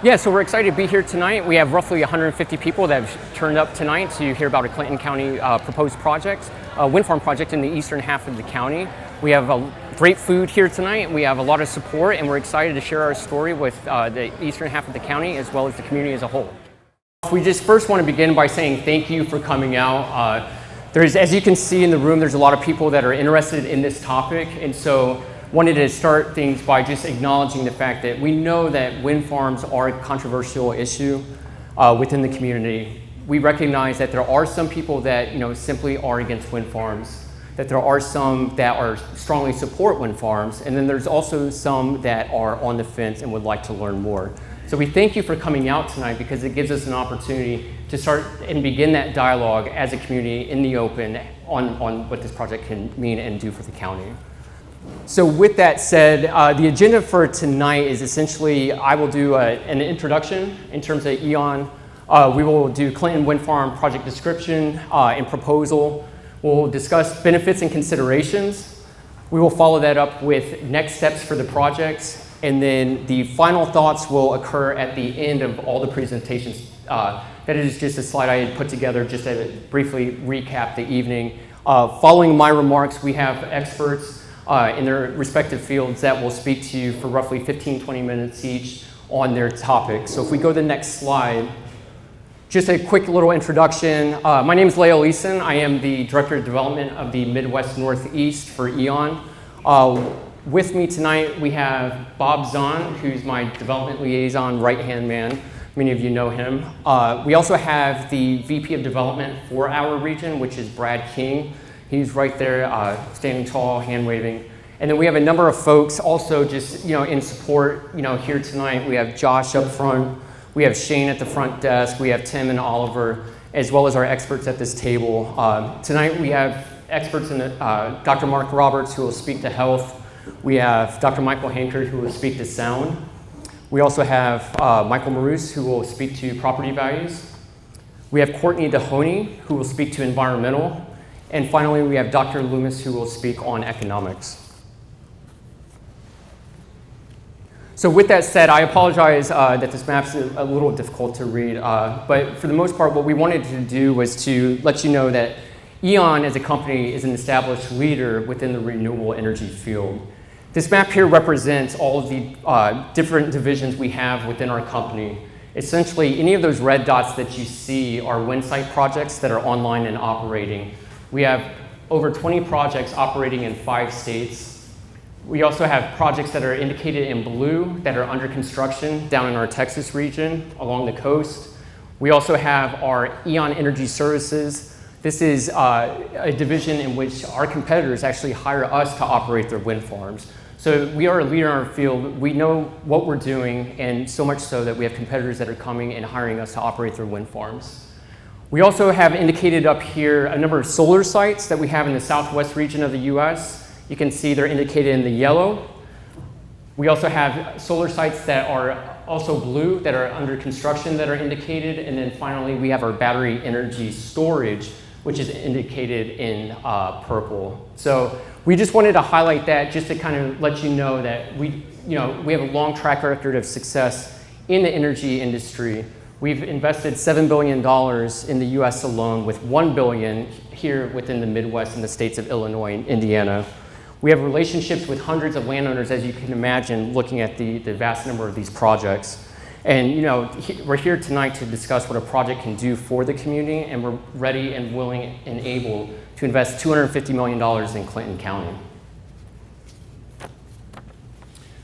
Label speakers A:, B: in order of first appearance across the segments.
A: Yeah, so we're excited to be here tonight. We have roughly 150 people that have turned up tonight to hear about a Clinton County proposed project, a wind farm project in the eastern half of the county. We have great food here tonight. We have a lot of support, and we're excited to share our story with the eastern half of the county as well as the community as a whole. We just first want to begin by saying thank you for coming out. As you can see in the room, there's a lot of people that are interested in this topic, and so wanted to start things by just acknowledging the fact that we know that wind farms are a controversial issue within the community. We recognize that there are some people that simply are against wind farms, that there are some that are strongly support wind farms, and then there's also some that are on the fence and would like to learn more. So we thank you for coming out tonight because it gives us an opportunity to start and begin that dialogue as a community in the open on what this project can mean and do for the county. So with that said, the agenda for tonight is essentially I will do an introduction in terms of E.ON. We will do Clinton Wind Farm project description and proposal. We'll discuss benefits and considerations. We will follow that up with next steps for the projects. And then the final thoughts will occur at the end of all the presentations. That is just a slide I had put together just to briefly recap the evening. Following my remarks, we have experts in their respective fields that will speak to you for roughly 15-20 minutes each on their topic. So if we go to the next slide, just a quick little introduction. My name is Leo Leeson. I am the Director of Development of the Midwest Northeast for E.ON. With me tonight, we have Bob Zahn, who's my development liaison right-hand man. Many of you know him. We also have the VP of Development for our region, which is Brad King. He's right there, standing tall, hand waving. And then we have a number of folks also just in support here tonight. We have Josh up front. We have Shane at the front desk. We have Tim and Oliver, as well as our experts at this table. Tonight we have experts in Dr. Mark Roberts, who will speak to health. We have Dr. Michael Hankard, who will speak to sound. We also have Michael Maroos, who will speak to property values. We have Courtney Dehoney, who will speak to environmental. And finally, we have Dr. Loomis, who will speak on economics. So with that said, I apologize that this map's a little difficult to read, but for the most part, what we wanted to do was to let you know that E.ON as a company is an established leader within the renewable energy field. This map here represents all of the different divisions we have within our company. Essentially, any of those red dots that you see are wind site projects that are online and operating. We have over 20 projects operating in 5 states. We also have projects that are indicated in blue that are under construction down in our Texas region along the coast. We also have our E.ON Energy Services. This is a division in which our competitors actually hire us to operate their wind farms. So we are a leader in our field. We know what we're doing, and so much so that we have competitors that are coming and hiring us to operate their wind farms. We also have indicated up here a number of solar sites that we have in the southwest region of the US. You can see they're indicated in the yellow. We also have solar sites that are also blue that are under construction that are indicated. And then finally, we have our battery energy storage, which is indicated in purple. So we just wanted to highlight that just to kind of let you know that we have a long track record of success in the energy industry. We've invested $7 billion in the US alone, with $1 billion here within the Midwest in the states of Illinois and Indiana. We have relationships with hundreds of landowners, as you can imagine, looking at the vast number of these projects. And we're here tonight to discuss what a project can do for the community, and we're ready and willing and able to invest $250 million in Clinton County.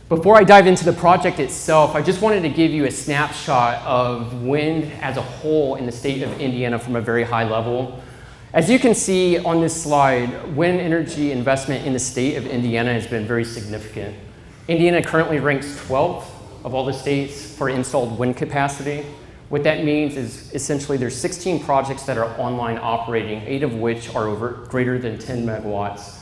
A: Before I dive into the project itself, I just wanted to give you a snapshot of wind as a whole in the state of Indiana from a very high level. As you can see on this slide, wind energy investment in the state of Indiana has been very significant. Indiana currently ranks 12th of all the states for installed wind capacity. What that means is essentially there's 16 projects that are online operating, 8 of which are greater than 10 megawatts.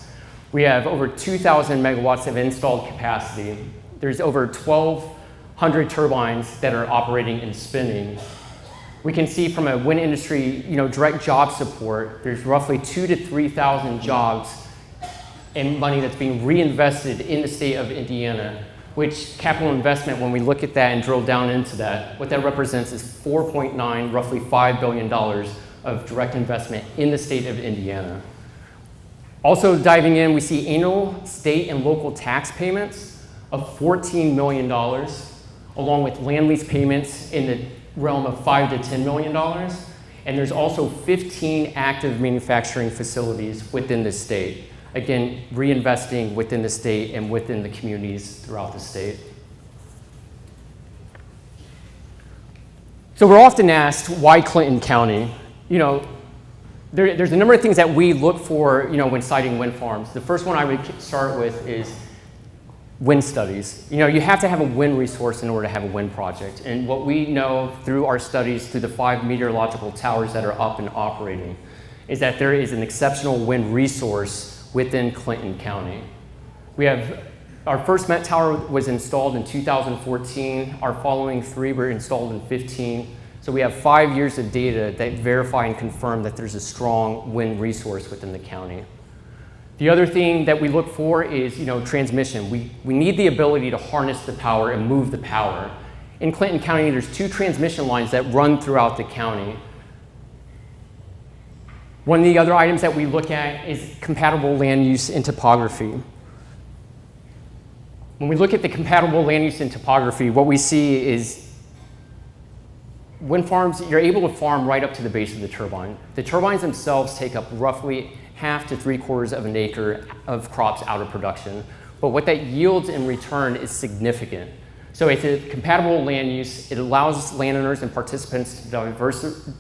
A: We have over 2,000 megawatts of installed capacity. There's over 1,200 turbines that are operating and spinning. We can see from a wind industry, direct job support, there's roughly 2,000 to 3,000 jobs and money that's being reinvested in the state of Indiana which capital investment, when we look at that and drill down into that, what that represents is 4.9, roughly $5 billion of direct investment in the state of Indiana. Also diving in, we see annual state and local tax payments of $14 million, along with land lease payments in the realm of $5 to $10 million. And there's also 15 active manufacturing facilities within the state. Again, reinvesting within the state and within the communities throughout the state. So we're often asked, why Clinton County? You know, there's a number of things that we look for, you know, when siting wind farms. The first one I would start with is wind studies. You know, you have to have a wind resource in order to have a wind project. And what we know through our studies, through the 5 meteorological towers that are up and operating, is that there is an exceptional wind resource within Clinton County. We have, our first Met tower was installed in 2014. Our following 3 were installed in 15. So we have 5 years of data that verify and confirm that there's a strong wind resource within the county. The other thing that we look for is, you know, transmission. We need the ability to harness the power and move the power. In Clinton County, there's 2 transmission lines that run throughout the county. One of the other items that we look at is compatible land use and topography. When we look at the compatible land use and topography, what we see is wind farms, you're able to farm right up to the base of the turbine. The turbines themselves take up roughly 1/2 to 3/4 of an acre of crops out of production. But what that yields in return is significant. So it's a compatible land use. It allows landowners and participants to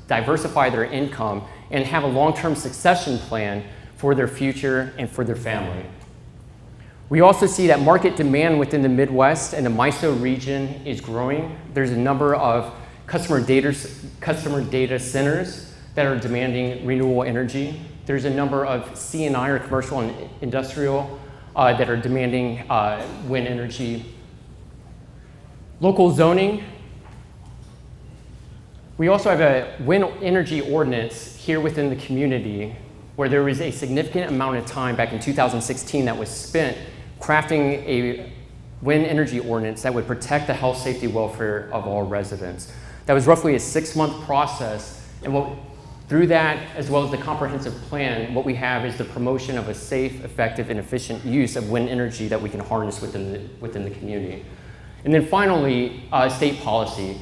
A: diversify their income and have a long-term succession plan for their future and for their family. We also see that market demand within the Midwest and the MISO region is growing. There's a number of customer data centers that are demanding renewable energy. There's a number of C&I or commercial and industrial that are demanding wind energy. Local zoning. We also have a wind energy ordinance here within the community where there was a significant amount of time back in 2016 that was spent crafting a wind energy ordinance that would protect the health, safety, welfare of all residents. That was roughly a 6-month process, and through that, as well as the comprehensive plan, what we have is the promotion of a safe, effective, and efficient use of wind energy that we can harness within the community. And then finally, state policy.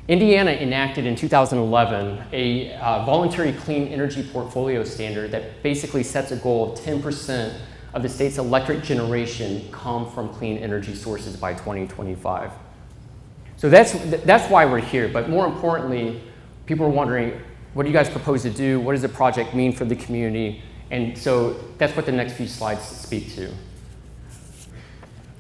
A: Indiana enacted in 2011 a voluntary clean energy portfolio standard that basically sets a goal of 10% of the state's electric generation come from clean energy sources by 2025. So that's why we're here, but more importantly, people are wondering, what do you guys propose to do? What does the project mean for the community? And so that's what the next few slides speak to.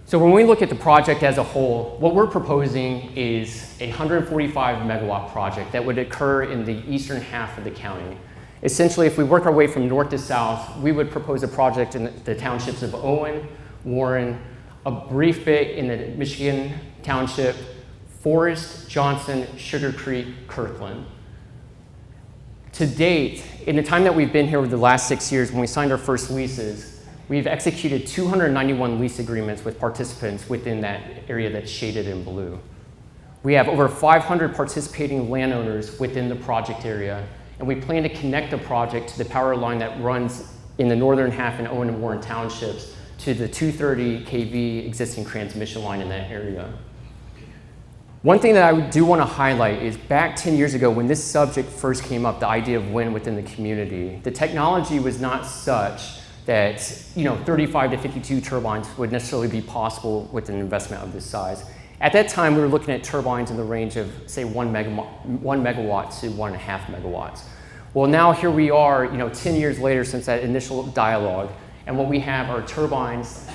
A: So when we look at the project as a whole, what we're proposing is a 145 megawatt project that would occur in the eastern half of the county. Essentially, if we work our way from north to south, we would propose a project in the townships of Owen, Warren, a brief bit in the Michigan township, Forest, Johnson, Sugar Creek, Kirkland. To date, in the time that we've been here over the last 6 years, when we signed our first leases, we've executed 291 lease agreements with participants within that area that's shaded in blue. We have over 500 participating landowners within the project area, and we plan to connect the project to the power line that runs in the northern half in Owen and Warren townships to the 230 kV existing transmission line in that area. One thing that I do want to highlight is back 10 years ago when this subject first came up, the idea of wind within the community, the technology was not such that 35 to 52 turbines would necessarily be possible with an investment of this size. At that time, we were looking at turbines in the range of, say, 1 megawatt to 1.5 megawatts. Well, now here we are, 10 years later since that initial dialogue, and what we have are turbines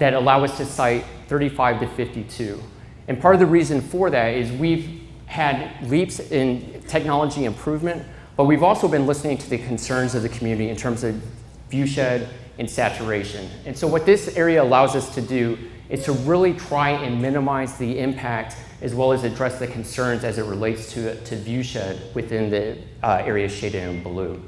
A: that allow us to site 35 to 52. And part of the reason for that is we've had leaps in technology improvement, but we've also been listening to the concerns of the community in terms of viewshed and saturation. And so what this area allows us to do is to really try and minimize the impact as well as address the concerns as it relates to viewshed within the area shaded in blue.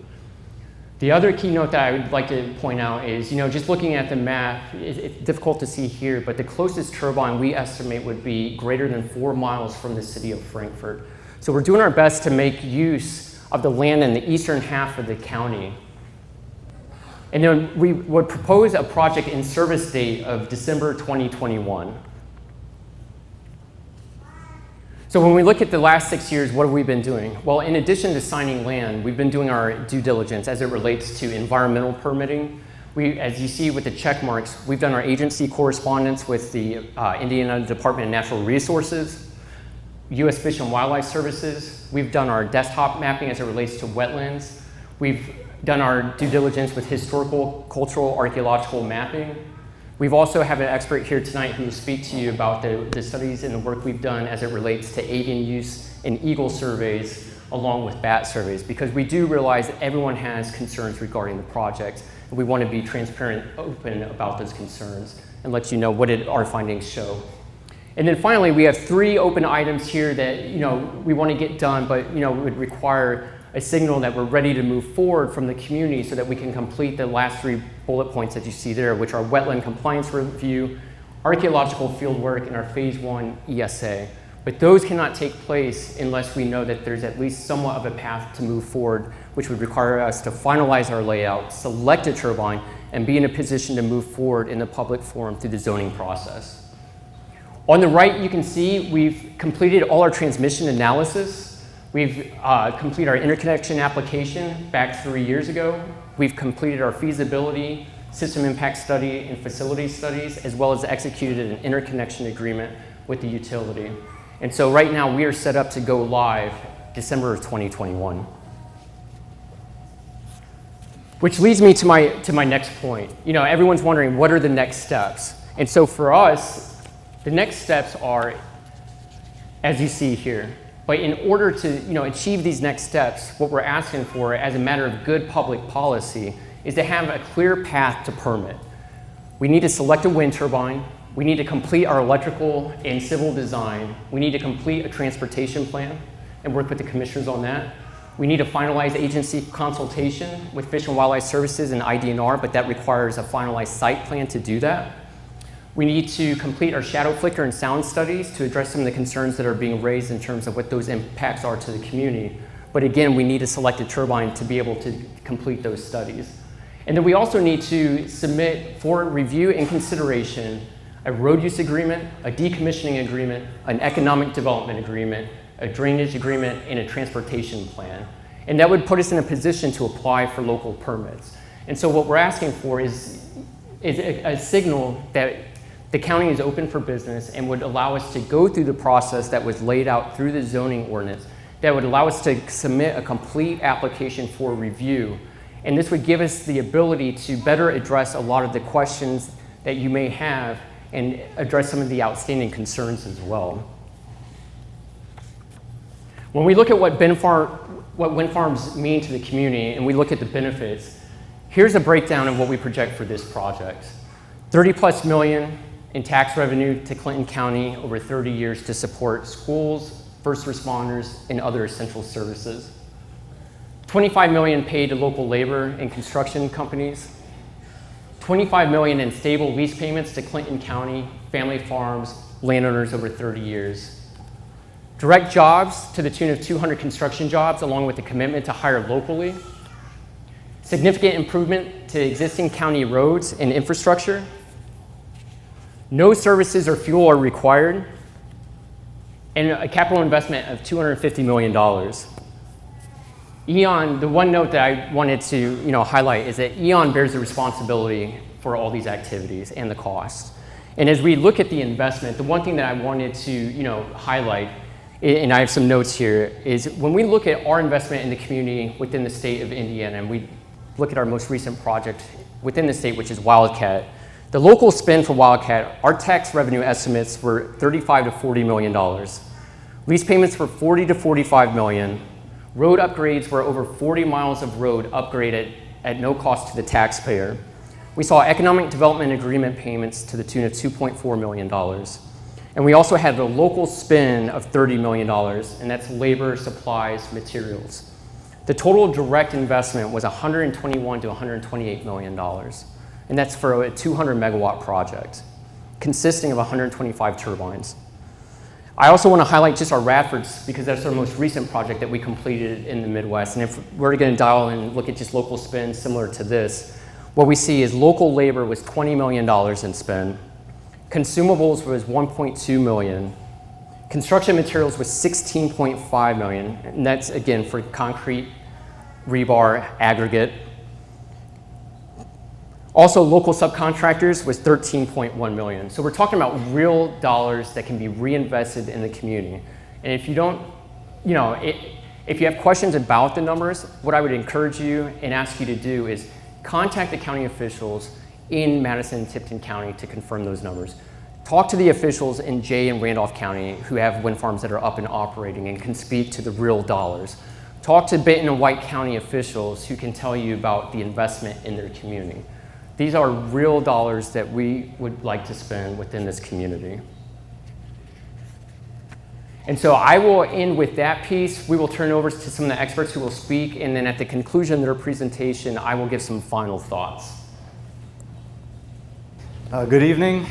A: The other keynote that I would like to point out is, just looking at the map, it's difficult to see here, but the closest turbine we estimate would be greater than 4 miles from the city of Frankfurt. So we're doing our best to make use of the land in the eastern half of the county. And then we would propose a project in service date of December 2021. So when we look at the last 6 years, what have we been doing? Well, in addition to signing land, we've been doing our due diligence as it relates to environmental permitting. As you see with the check marks, we've done our agency correspondence with the Indiana Department of Natural Resources, U.S. Fish and Wildlife Services. We've done our desktop mapping as it relates to wetlands. We've done our due diligence with historical, cultural, archaeological mapping. We've also have an expert here tonight who will speak to you about the studies and the work we've done as it relates to avian use and eagle surveys along with bat surveys, because we do realize that everyone has concerns regarding the project, and we want to be transparent, open about those concerns and let you know what our findings show. And then finally, we have 3 open items here that we want to get done, but would require a signal that we're ready to move forward from the community so that we can complete the last 3 bullet points that you see there, which are wetland compliance review, archaeological field work, and our phase 1 ESA. But those cannot take place unless we know that there's at least somewhat of a path to move forward, which would require us to finalize our layout, select a turbine, and be in a position to move forward in the public forum through the zoning process. On the right, you can see we've completed all our transmission analysis. We've completed our interconnection application back 3 years ago. We've completed our feasibility, system impact study, and facility studies, as well as executed an interconnection agreement with the utility. And so right now we are set up to go live December of 2021. Which leads me to my next point. Everyone's wondering, what are the next steps? And so for us, the next steps are, as you see here. But in order to achieve these next steps, what we're asking for as a matter of good public policy is to have a clear path to permit. We need to select a wind turbine. We need to complete our electrical and civil design. We need to complete a transportation plan and work with the commissioners on that. We need to finalize agency consultation with Fish and Wildlife Services and IDNR, but that requires a finalized site plan to do that. We need to complete our shadow flicker and sound studies to address some of the concerns that are being raised in terms of what those impacts are to the community. But again, we need to select a turbine to be able to complete those studies. And then we also need to submit for review and consideration a road use agreement, a decommissioning agreement, an economic development agreement, a drainage agreement, and a transportation plan. And that would put us in a position to apply for local permits. And so what we're asking for is a signal that the county is open for business and would allow us to go through the process that was laid out through the zoning ordinance, that would allow us to submit a complete application for review. And this would give us the ability to better address a lot of the questions that you may have and address some of the outstanding concerns as well. When we look at what wind farms mean to the community and we look at the benefits, here's a breakdown of what we project for this project. $30+ million in tax revenue to Clinton County over 30 years to support schools, first responders, and other essential services. $25 million paid to local labor and construction companies. $25 million in stable lease payments to Clinton County, family farms, landowners over 30 years. Direct jobs to the tune of 200 construction jobs, along with the commitment to hire locally. Significant improvement to existing county roads and infrastructure. No services or fuel are required. And a capital investment of $250 million. E.ON, the one note that I wanted to highlight is that E.ON bears the responsibility for all these activities and the cost. And as we look at the investment, the one thing that I wanted to highlight, and I have some notes here, is when we look at our investment in the community within the state of Indiana, and we look at our most recent project within the state, which is Wildcat, the local spend for Wildcat, our tax revenue estimates were $35 to $40 million. Lease payments were $40 to $45 million. Road upgrades were over 40 miles of road upgraded at no cost to the taxpayer. We saw economic development agreement payments to the tune of $2.4 million. And we also had a local spend of $30 million, and that's labor, supplies, materials. The total direct investment was $121 to $128 million, and that's for a 200 megawatt project, consisting of 125 turbines. I also want to highlight just our Radfords, because that's our most recent project that we completed in the Midwest. And if we're going to dial in and look at just local spend similar to this, what we see is local labor was $20 million in spend. Consumables was $1.2 million. Construction materials was $16.5 million, and that's, again, for concrete, rebar, aggregate. Also, local subcontractors was $13.1 million. So we're talking about real dollars that can be reinvested in the community. And if you don't, if you have questions about the numbers, what I would encourage you and ask you to do is contact the county officials in Madison and Tipton County to confirm those numbers. Talk to the officials in Jay and Randolph County who have wind farms that are up and operating and can speak to the real dollars. Talk to Benton and White County officials who can tell you about the investment in their community. These are real dollars that we would like to spend within this community. And so I will end with that piece. We will turn over to some of the experts who will speak, and then at the conclusion of their presentation, I will give some final thoughts.
B: Good evening.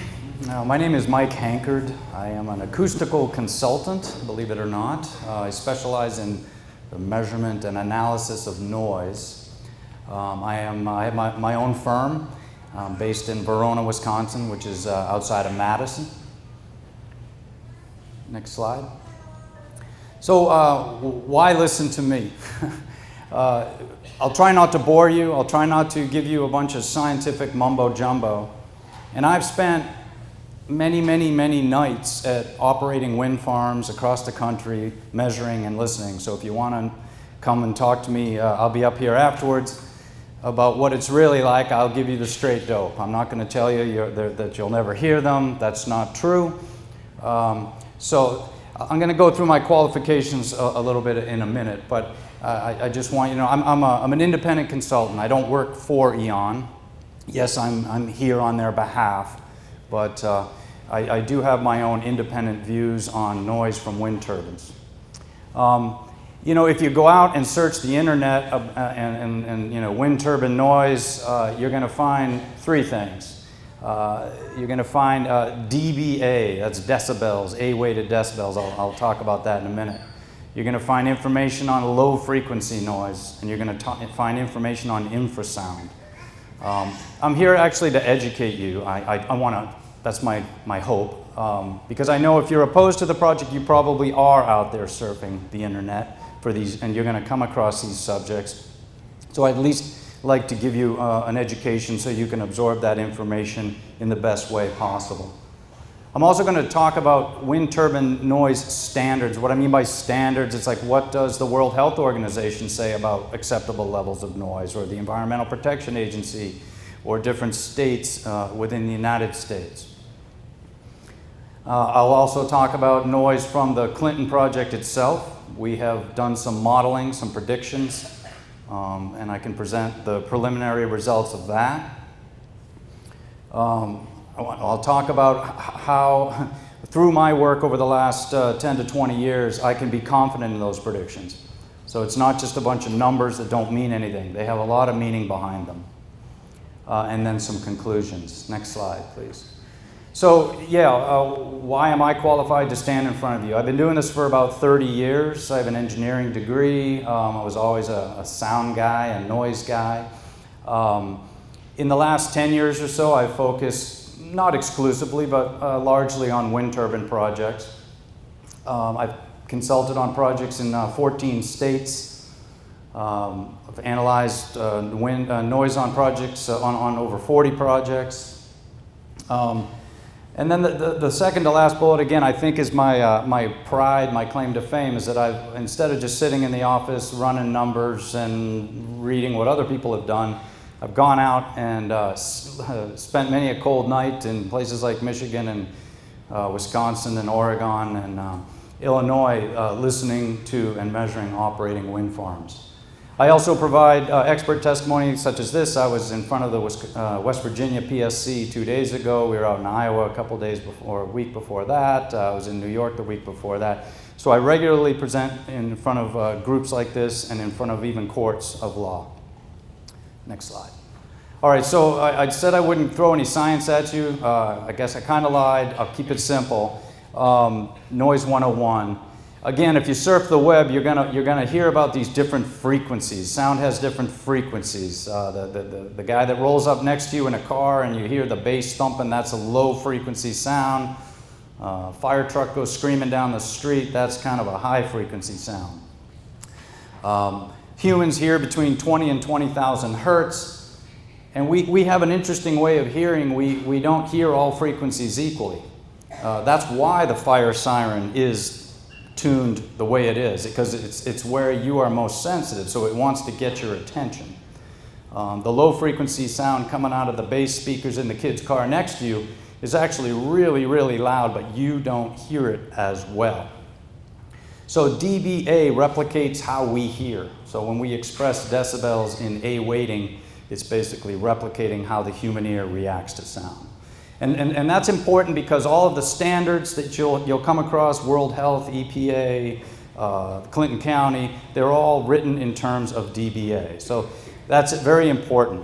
B: My name is Mike Hankard. I am an acoustical consultant, believe it or not. I specialize in the measurement and analysis of noise. I have my own firm based in Verona, Wisconsin, which is outside of Madison. Next slide. So why listen to me? I'll try not to bore you. I'll try not to give you a bunch of scientific mumbo jumbo. And I've spent many, many, many nights at operating wind farms across the country, measuring and listening. So if you want to come and talk to me, I'll be up here afterwards about what it's really like. I'll give you the straight dope. I'm not going to tell you that you'll never hear them. That's not true. So I'm going to go through my qualifications a little bit in a minute, but I just want you to know I'm an independent consultant. I don't work for E.ON. Yes, I'm here on their behalf, but I do have my own independent views on noise from wind turbines. If you go out and search the internet and wind turbine noise, you're going to find three things. You're going to find dBA, that's decibels, A-weighted decibels. I'll talk about that in a minute. You're going to find information on low frequency noise, and you're going to find information on infrasound. I'm here actually to educate you. I want to, that's my hope, because I know if you're opposed to the project, you probably are out there surfing the internet for these, and you're going to come across these subjects. So I'd at least like to give you an education so you can absorb that information in the best way possible. I'm also going to talk about wind turbine noise standards. What I mean by standards, it's like, what does the World Health Organization say about acceptable levels of noise, or the Environmental Protection Agency, or different states within the United States. I'll also talk about noise from the Clinton project itself. We have done some modeling, some predictions, and I can present the preliminary results of that. I'll talk about how, through my work over the last 10 to 20 years, I can be confident in those predictions. So it's not just a bunch of numbers that don't mean anything. They have a lot of meaning behind them. And then some conclusions. Next slide, please. So, why am I qualified to stand in front of you? I've been doing this for about 30 years. I have an engineering degree. I was always a sound guy, a noise guy. In the last 10 years or so, I've focused, not exclusively, but largely on wind turbine projects. I've consulted on projects in 14 states. I've analyzed noise on projects, on over 40 projects. And then the second to last bullet, again, I think is my pride, my claim to fame, is that I've, instead of just sitting in the office running numbers and reading what other people have done, I've gone out and spent many a cold night in places like Michigan and Wisconsin and Oregon and Illinois, listening to and measuring operating wind farms. I also provide expert testimony such as this. I was in front of the West Virginia PSC 2 days ago. We were out in Iowa a couple days before, a week before that. I was in New York the week before that. So I regularly present in front of groups like this and in front of even courts of law. Next slide. All right, so I said I wouldn't throw any science at you. I guess I kind of lied. I'll keep it simple. Noise 101. Again, if you surf the web, you're gonna hear about these different frequencies. Sound has different frequencies. The guy that rolls up next to you in a car and you hear the bass thumping, that's a low frequency sound. Fire truck goes screaming down the street, that's kind of a high frequency sound. Humans hear between 20 and 20,000 hertz. And we have an interesting way of hearing. We don't hear all frequencies equally. That's why the fire siren is tuned the way it is, because it's where you are most sensitive, so it wants to get your attention. The low frequency sound coming out of the bass speakers in the kid's car next to you is actually really, really loud, but you don't hear it as well. So dBA replicates how we hear. So when we express decibels in A weighting, it's basically replicating how the human ear reacts to sound. And that's important because all of the standards that you'll come across, World Health, EPA, Clinton County, they're all written in terms of dBA. So that's very important.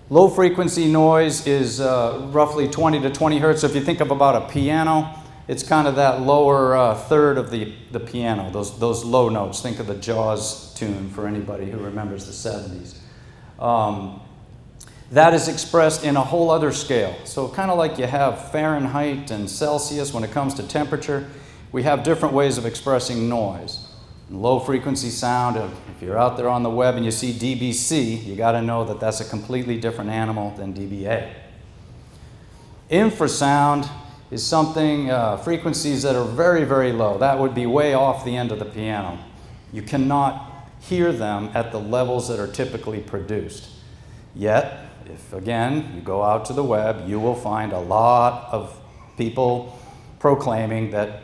B: Low frequency noise is roughly 20 to 20 hertz. So if you think of about a piano, it's kind of that lower third of the piano, those low notes. Think of the Jaws tune for anybody who remembers the 70s. That is expressed in a whole other scale. So kind of like you have Fahrenheit and Celsius when it comes to temperature, we have different ways of expressing noise. Low frequency sound, if you're out there on the web and you see dBc, you got to know that that's a completely different animal than dBA. Infrasound is something, frequencies that are very, very low. That would be way off the end of the piano. You cannot hear them at the levels that are typically produced. Yet, if again, you go out to the web, you will find a lot of people proclaiming that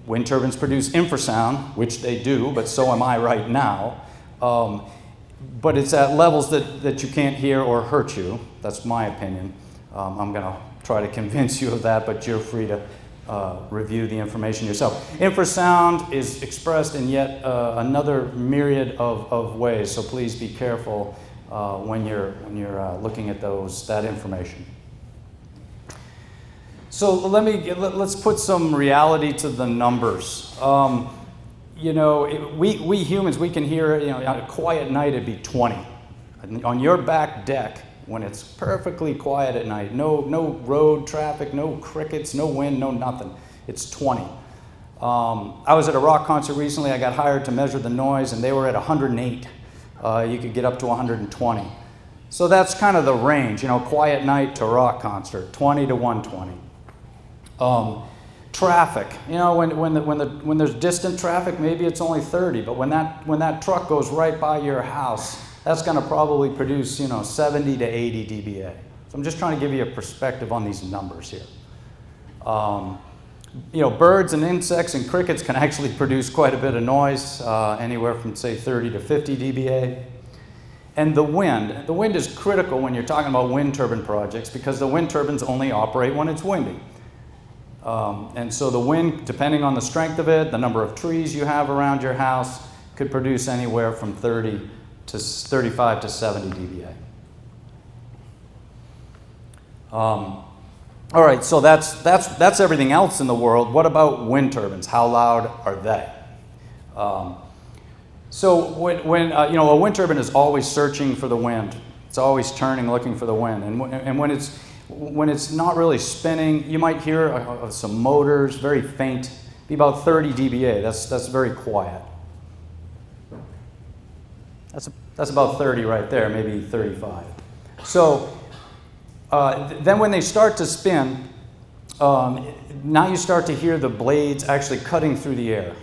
B: wind turbines produce infrasound, which they do, but so am I right now. But it's at levels that you can't hear or hurt you. That's my opinion. I'm going to try to convince you of that, but you're free to review the information yourself. Infrasound is expressed in yet another myriad of ways, so please be careful when you're looking at that information. So let's put some reality to the numbers. We humans, we can hear, on a quiet night it'd be 20. On your back deck, when it's perfectly quiet at night, no road traffic, no crickets, no wind, no nothing, it's 20. I was at a rock concert recently. I got hired to measure the noise, and they were at 108. You could get up to 120. So that's kind of the range, quiet night to rock concert, 20 to 120. Traffic, when there's distant traffic, maybe it's only 30, but when that truck goes right by your house, that's going to probably produce 70 to 80 dBA. So I'm just trying to give you a perspective on these numbers here. Birds and insects and crickets can actually produce quite a bit of noise, anywhere from say 30 to 50 dBA. And the wind is critical when you're talking about wind turbine projects, because the wind turbines only operate when it's windy. And so the wind, depending on the strength of it, the number of trees you have around your house, could produce anywhere from 30 to 35 to 70 dBA. All right, so that's everything else in the world. What about wind turbines? How loud are they? So when a wind turbine is always searching for the wind. It's always turning, looking for the wind. And when it's not really spinning, you might hear some motors, very faint, be about 30 dBA. That's very quiet. That's about 30 right there, maybe 35. So then when they start to spin, now you start to hear the blades actually cutting through the air.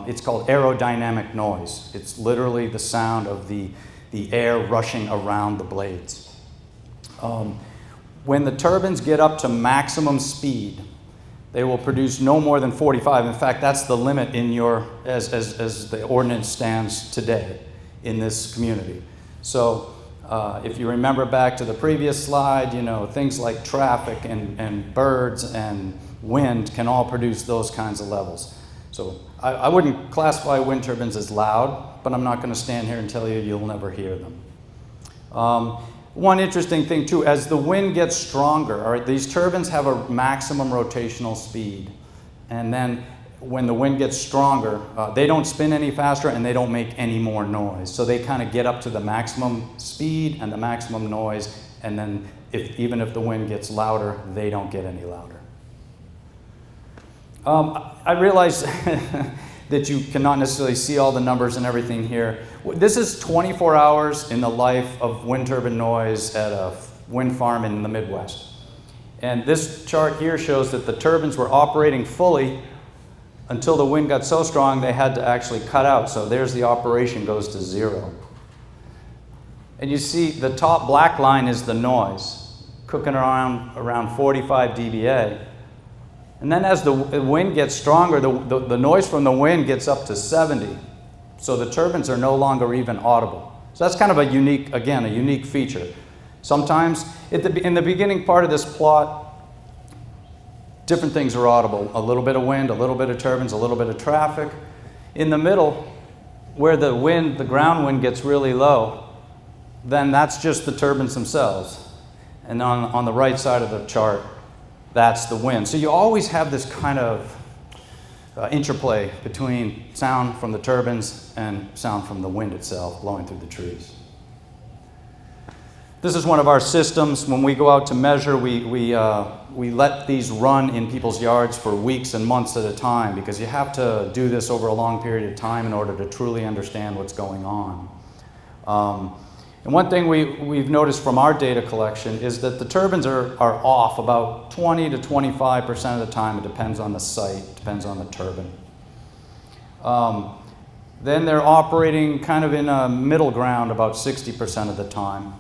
B: It's called aerodynamic noise. It's literally the sound of the air rushing around the blades. When the turbines get up to maximum speed, they will produce no more than 45. In fact, that's the limit as the ordinance stands today in this community. So if you remember back to the previous slide, things like traffic and birds and wind can all produce those kinds of levels. So I wouldn't classify wind turbines as loud, but I'm not going to stand here and tell you you'll never hear them. One interesting thing too, as the wind gets stronger, all right, these turbines have a maximum rotational speed. And then when the wind gets stronger, they don't spin any faster and they don't make any more noise. So they kind of get up to the maximum speed and the maximum noise, and then even if the wind gets louder, they don't get any louder. I realize that you cannot necessarily see all the numbers and everything here. This is 24 hours in the life of wind turbine noise at a wind farm in the Midwest. And this chart here shows that the turbines were operating fully until the wind got so strong they had to actually cut out. So there's the operation goes to 0. And you see the top black line is the noise, cooking around 45 dBA. And then as the wind gets stronger, the noise from the wind gets up to 70. So the turbines are no longer even audible. So that's kind of a unique feature. Sometimes, in the beginning part of this plot, different things are audible. A little bit of wind, a little bit of turbines, a little bit of traffic. In the middle, where the ground wind gets really low, then that's just the turbines themselves. And on the right side of the chart, that's the wind. So you always have this kind of interplay between sound from the turbines and sound from the wind itself blowing through the trees. This is one of our systems. When we go out to measure, we let these run in people's yards for weeks and months at a time, because you have to do this over a long period of time in order to truly understand what's going on. And one thing we've noticed from our data collection is that the turbines are off about 20 to 25% of the time. It depends on the site, depends on the turbine. Then they're operating kind of in a middle ground about 60% of the time.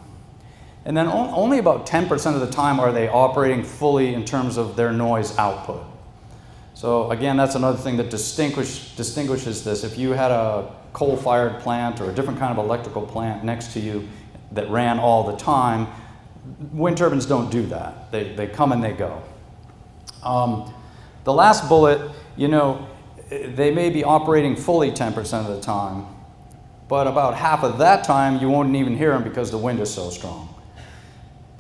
B: And then only about 10% of the time are they operating fully in terms of their noise output. So again, that's another thing that distinguishes this. If you had a coal-fired plant or a different kind of electrical plant next to you that ran all the time, wind turbines don't do that. They come and they go. The last bullet, they may be operating fully 10% of the time, but about half of that time you won't even hear them because the wind is so strong.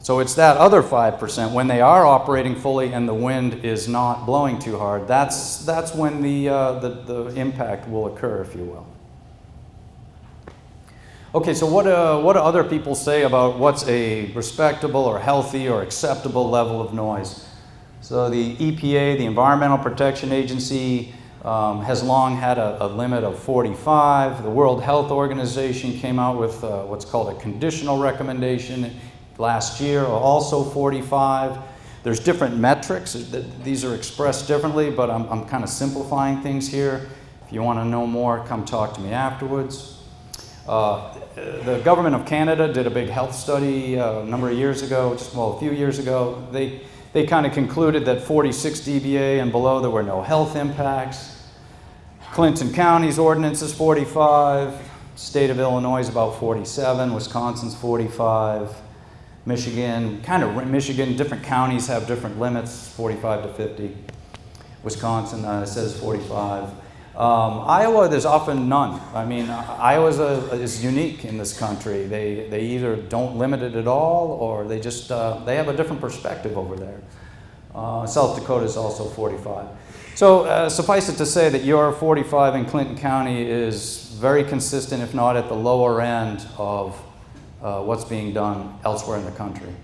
B: So it's that other 5% when they are operating fully and the wind is not blowing too hard. That's when the impact will occur, if you will. Okay, so what do other people say about what's a respectable or healthy or acceptable level of noise? So the EPA, the Environmental Protection Agency, has long had a limit of 45. The World Health Organization came out with what's called a conditional recommendation last year, also 45. There's different metrics. These are expressed differently, but I'm kind of simplifying things here. If you want to know more, come talk to me afterwards. The government of Canada did a big health study a number of years ago, a few years ago. They kind of concluded that 46 dBA and below there were no health impacts. Clinton County's ordinance is 45. State of Illinois is about 47. Wisconsin's 45. Michigan, different counties have different limits, 45 to 50. Wisconsin says 45. Iowa, there's often none. I mean, Iowa is unique in this country. They either don't limit it at all, or they just they have a different perspective over there. South Dakota is also 45. So suffice it to say that your 45 in Clinton County is very consistent, if not at the lower end of what's being done elsewhere in the country.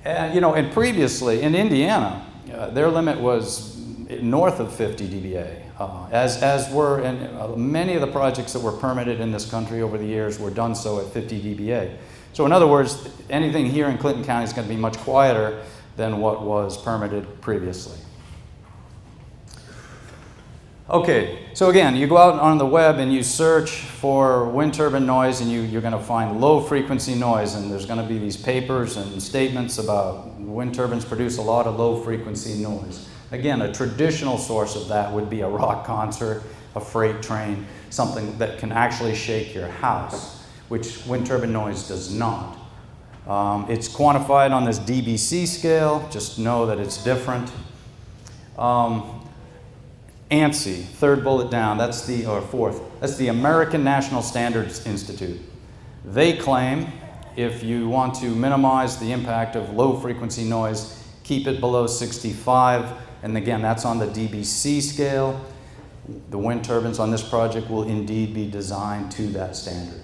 B: And previously in Indiana, their limit was north of 50 dBA. As were in many of the projects that were permitted in this country over the years were done so at 50 dBA. So in other words, anything here in Clinton County is going to be much quieter than what was permitted previously. Okay, so again, you go out on the web and you search for wind turbine noise, and you're going to find low frequency noise, and there's going to be these papers and statements about wind turbines produce a lot of low frequency noise. Again, a traditional source of that would be a rock concert, a freight train, something that can actually shake your house, which wind turbine noise does not. It's quantified on this dBc scale. Just know that it's different. ANSI, third bullet down, or fourth, that's the American National Standards Institute. They claim if you want to minimize the impact of low frequency noise, keep it below 65, and again, that's on the dBc scale. The wind turbines on this project will indeed be designed to that standard.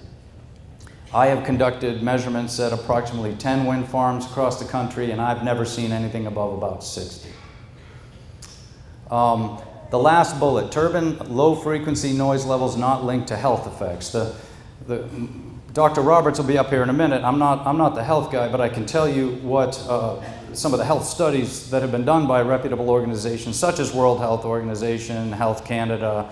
B: I have conducted measurements at approximately 10 wind farms across the country, and I've never seen anything above about 60. The last bullet, turbine low frequency noise levels not linked to health effects. Dr. Roberts will be up here in a minute. I'm not the health guy, but I can tell you what some of the health studies that have been done by reputable organizations such as World Health Organization, Health Canada,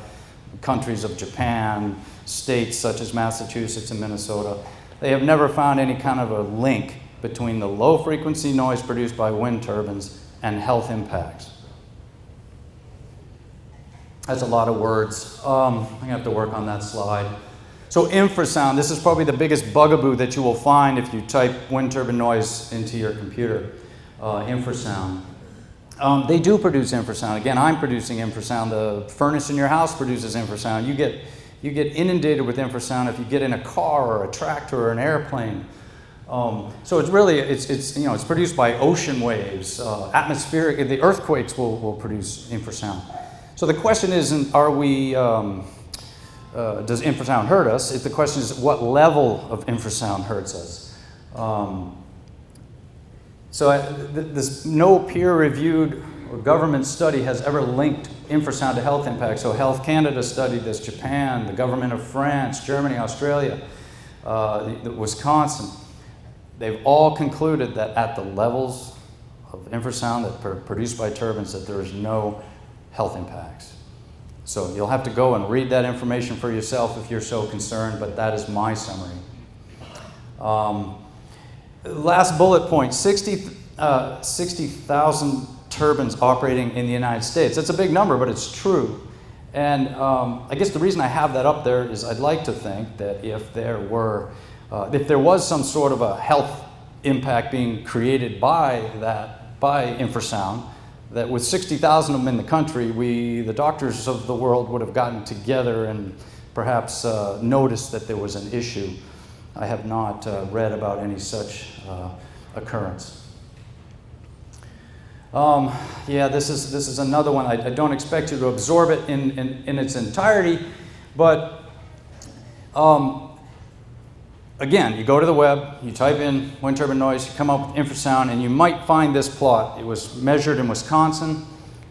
B: countries of Japan, states such as Massachusetts and Minnesota. They have never found any kind of a link between the low frequency noise produced by wind turbines and health impacts. That's a lot of words. I'm gonna have to work on that slide. So infrasound, this is probably the biggest bugaboo that you will find if you type wind turbine noise into your computer. Infrasound. They do produce infrasound. Again, I'm producing infrasound. The furnace in your house produces infrasound. You get inundated with infrasound if you get in a car or a tractor or an airplane. So it's really, it's produced by ocean waves, atmospheric, the earthquakes will produce infrasound. So the question isn't, does infrasound hurt us? The question is, what level of infrasound hurts us? No peer-reviewed or government study has ever linked infrasound to health impacts. So Health Canada studied this, Japan, the government of France, Germany, Australia, Wisconsin. They've all concluded that at the levels of infrasound that are produced by turbines, that there is no health impacts. So you'll have to go and read that information for yourself if you're so concerned, but that is my summary. Last bullet point, 60,000 turbines operating in the United States. That's a big number, but it's true. And I guess the reason I have that up there is I'd like to think that if there was some sort of a health impact being created by infrasound, that with 60,000 of them in the country, the doctors of the world would have gotten together and perhaps noticed that there was an issue. I have not read about any such occurrence. This is another one. I don't expect you to absorb it in its entirety, but again, you go to the web, you type in wind turbine noise, you come up with infrasound, and you might find this plot. It was measured in Wisconsin,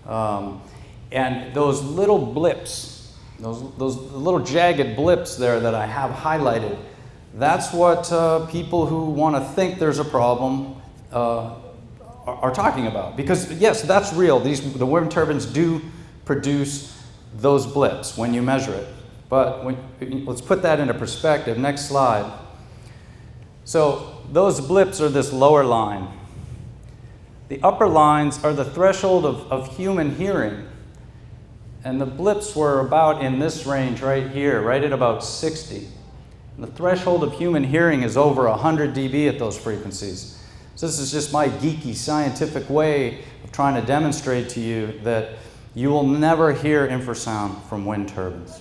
B: and those little blips, those little jagged blips there that I have highlighted, that's what people who want to think there's a problem are talking about. Because yes, that's real. The wind turbines do produce those blips when you measure it. But let's put that into perspective. Next slide. So those blips are this lower line. The upper lines are the threshold of human hearing. And the blips were about in this range right here, right at about 60. And the threshold of human hearing is over 100 dB at those frequencies. So this is just my geeky scientific way of trying to demonstrate to you that you will never hear infrasound from wind turbines.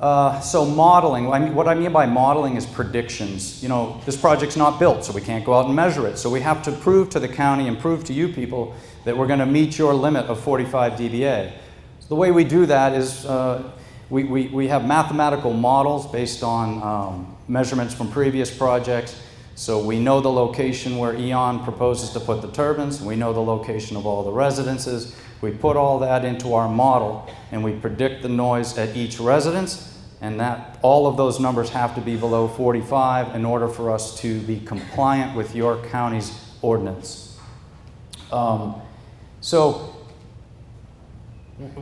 B: So modeling, what I mean by modeling is predictions. This project's not built, so we can't go out and measure it. So we have to prove to the county and prove to you people that we're going to meet your limit of 45 dBA. So the way we do that is we have mathematical models based on measurements from previous projects. So we know the location where E.ON proposes to put the turbines. We know the location of all the residences. We put all that into our model, and we predict the noise at each residence, and all of those numbers have to be below 45 in order for us to be compliant with your county's ordinance. So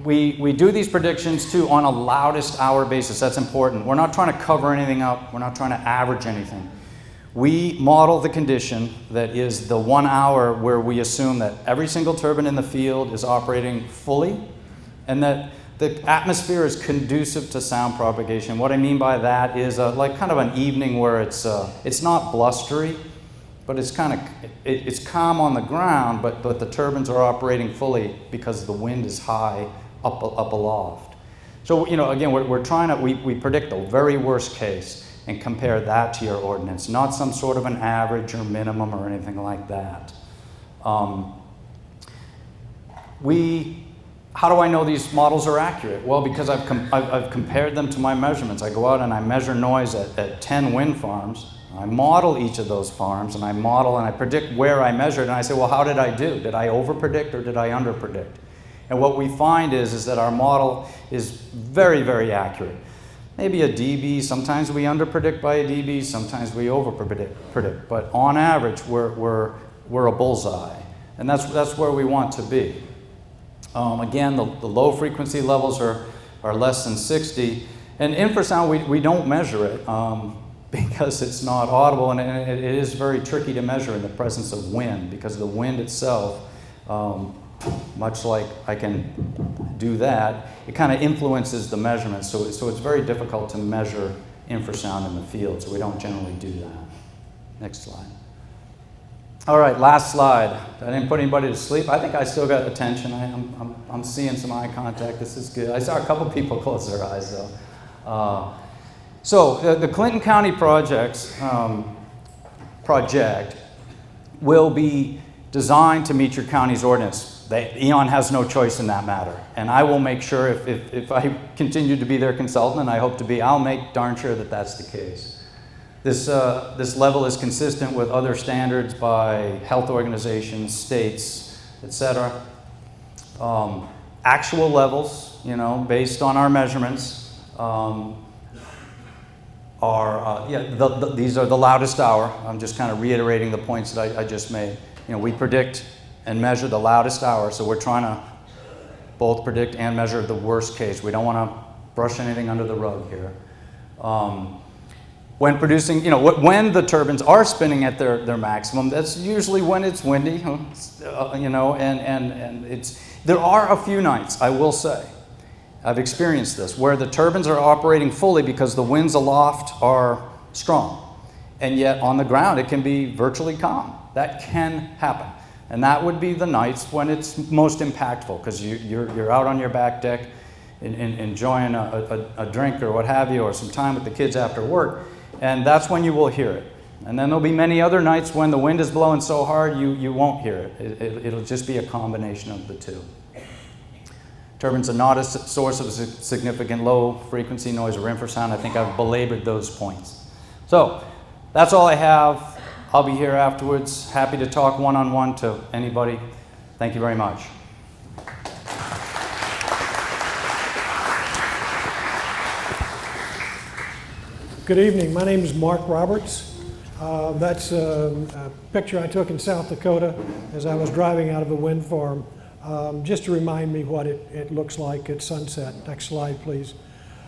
B: we do these predictions too on a loudest hour basis. That's important. We're not trying to cover anything up. We're not trying to average anything. We model the condition that is the 1 hour where we assume that every single turbine in the field is operating fully and that the atmosphere is conducive to sound propagation. What I mean by that is like kind of an evening where it's not blustery, but it's kind of, it's calm on the ground, but the turbines are operating fully because the wind is high up aloft. So, you know, again, we're trying to, we predict the very worst case and compare that to your ordinance, not some sort of an average or minimum or anything like that. How do I know these models are accurate? Well, because I've compared them to my measurements. I go out and I measure noise at 10 wind farms. I model each of those farms, and I model and I predict where I measured, and I say, well, how did I do? Did I over-predict or did I under-predict? And what we find is that our model is very, very accurate. Maybe a dB, sometimes we under-predict by a dB, sometimes we over-predict. But on average, we're a bullseye, and that's where we want to be. Again, the low frequency levels are less than 60, and infrasound, we don't measure it because it's not audible, and it is very tricky to measure in the presence of wind, because the wind itself, much like I can do that, it kind of influences the measurements, so it's very difficult to measure infrasound in the field, so we don't generally do that. Next slide. All right, last slide. I didn't put anybody to sleep. I think I still got attention. I'm seeing some eye contact. This is good. I saw a couple people close their eyes, though. So the Clinton County project will be designed to meet your county's ordinance. E.ON has no choice in that matter. And I will make sure, if I continue to be their consultant, and I hope to be, I'll make darn sure that that's the case. This level is consistent with other standards by health organizations, states, etc. Actual levels, you know, based on our measurements, these are the loudest hour. I'm just kind of reiterating the points that I just made. You know, we predict and measure the loudest hour, so we're trying to both predict and measure the worst case. We don't want to brush anything under the rug here. When producing, you know, when the turbines are spinning at their maximum, that's usually when it's windy, you know, and there are a few nights, I will say, I've experienced this, where the turbines are operating fully because the winds aloft are strong, and yet on the ground it can be virtually calm. That can happen, and that would be the nights when it's most impactful, because you're out on your back deck enjoying a drink or what have you, or some time with the kids after work. And that's when you will hear it. And then there'll be many other nights when the wind is blowing so hard you won't hear it. It'll just be a combination of the two. Turbines are not a source of significant low frequency noise or infrasound. I think I've belabored those points. So that's all I have. I'll be here afterwards. Happy to talk one-on-one to anybody. Thank you very much.
C: Good evening. My name is Mark Roberts. That's a picture I took in South Dakota as I was driving out of a wind farm, just to remind me what it looks like at sunset. Next slide, please.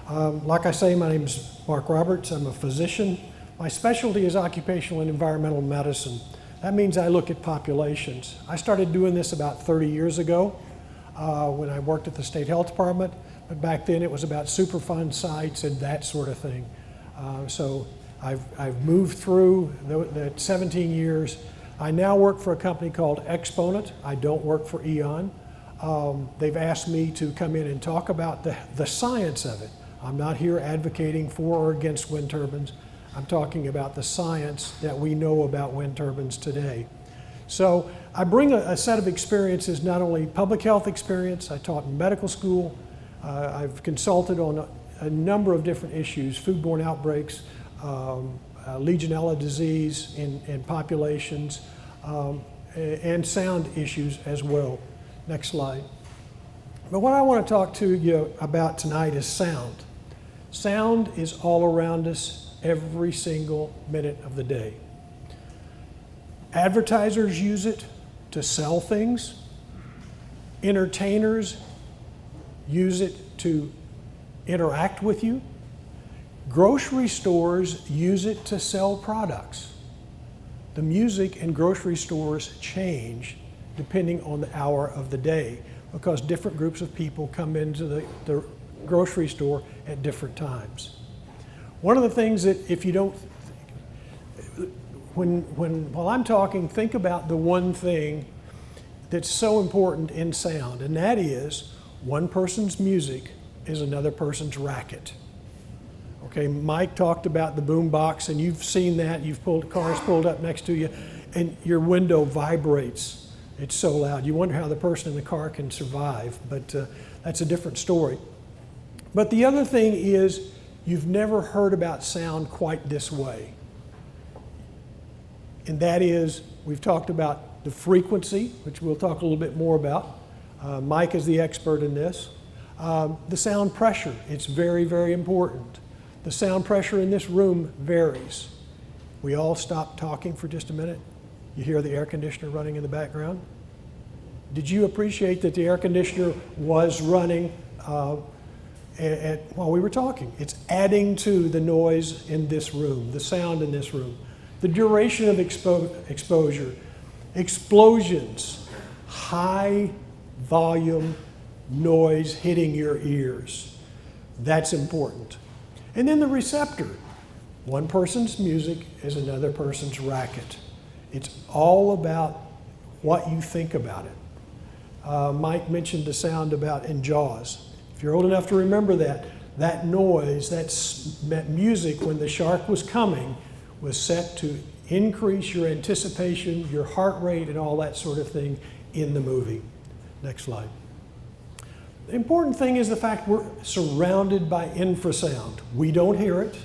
C: Like I say, my name is Mark Roberts. I'm a physician. My specialty is occupational and environmental medicine. That means I look at populations. I started doing this about 30 years ago when I worked at the state health department, but back then it was about Superfund sites and that sort of thing. So I've moved through the 17 years. I now work for a company called Exponent. I don't work for E.ON. They've asked me to come in and talk about the science of it. I'm not here advocating for or against wind turbines. I'm talking about the science that we know about wind turbines today. So I bring a set of experiences, not only public health experience, I taught in medical school, I've consulted on a number of different issues, foodborne outbreaks, Legionella disease in populations, and sound issues as well. Next slide. But what I want to talk to you about tonight is sound. Sound is all around us every single minute of the day. Advertisers use it to sell things. Entertainers use it to interact with you. Grocery stores use it to sell products. The music in grocery stores change depending on the hour of the day because different groups of people come into the grocery store at different times. One of the things that while I'm talking, think about the one thing that's so important in sound, and that is one person's music is another person's racket. Okay, Mike talked about the boom box, and you've seen that. You've cars pulled up next to you, and your window vibrates. It's so loud. You wonder how the person in the car can survive, but that's a different story. But the other thing is, you've never heard about sound quite this way. And that is, we've talked about the frequency, which we'll talk a little bit more about. Mike is the expert in this. The sound pressure, it's very, very important. The sound pressure in this room varies. We all stop talking for just a minute. You hear the air conditioner running in the background. Did you appreciate that the air conditioner was running while we were talking? It's adding to the noise in this room, the sound in this room. The duration of exposure, explosions, high volume noise hitting your ears. That's important. And then the receptor. One person's music is another person's racket. It's all about what you think about it. Mike mentioned the sound about in Jaws. If you're old enough to remember that noise, that music when the shark was coming was set to increase your anticipation, your heart rate, and all that sort of thing in the movie. Next slide. The important thing is the fact we're surrounded by infrasound. We don't hear it.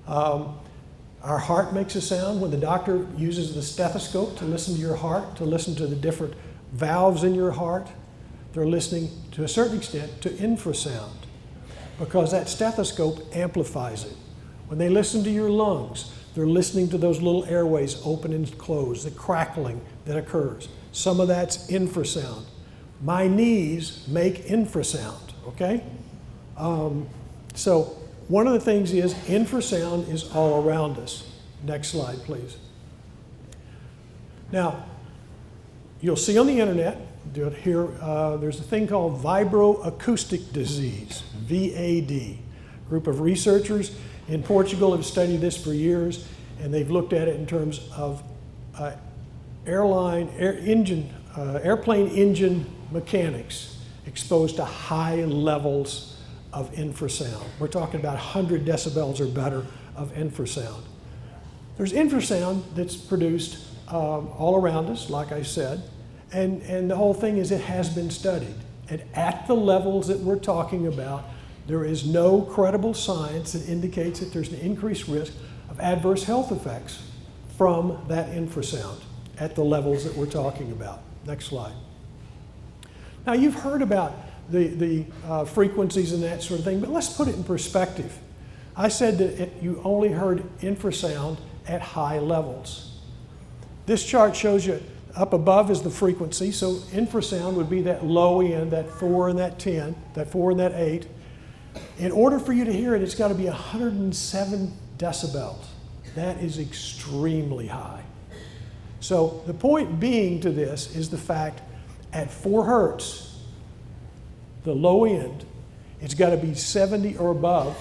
C: Our heart makes a sound when the doctor uses the stethoscope to listen to your heart, to listen to the different valves in your heart. They're listening to a certain extent to infrasound because that stethoscope amplifies it. When they listen to your lungs, they're listening to those little airways open and close, the crackling that occurs. Some of that's infrasound. My knees make infrasound, okay? So one of the things is infrasound is all around us. Next slide, please. Now, you'll see on the internet, here, there's a thing called vibroacoustic disease, VAD. A group of researchers in Portugal have studied this for years, and they've looked at it in terms of airplane engine mechanics exposed to high levels of infrasound. We're talking about 100 decibels or better of infrasound. There's infrasound that's produced all around us, like I said, and the whole thing is it has been studied. And at the levels that we're talking about, there is no credible science that indicates that there's an increased risk of adverse health effects from that infrasound at the levels that we're talking about. Next slide. Now, you've heard about the frequencies and that sort of thing, but let's put it in perspective. I said that you only heard infrasound at high levels. This chart shows you up above is the frequency, so infrasound would be that low end, that 4 and that 10, that 4 and that 8. In order for you to hear it, it's got to be 107 decibels. That is extremely high. So the point being to this is the fact at 4 hertz, the low end, it's got to be 70 or above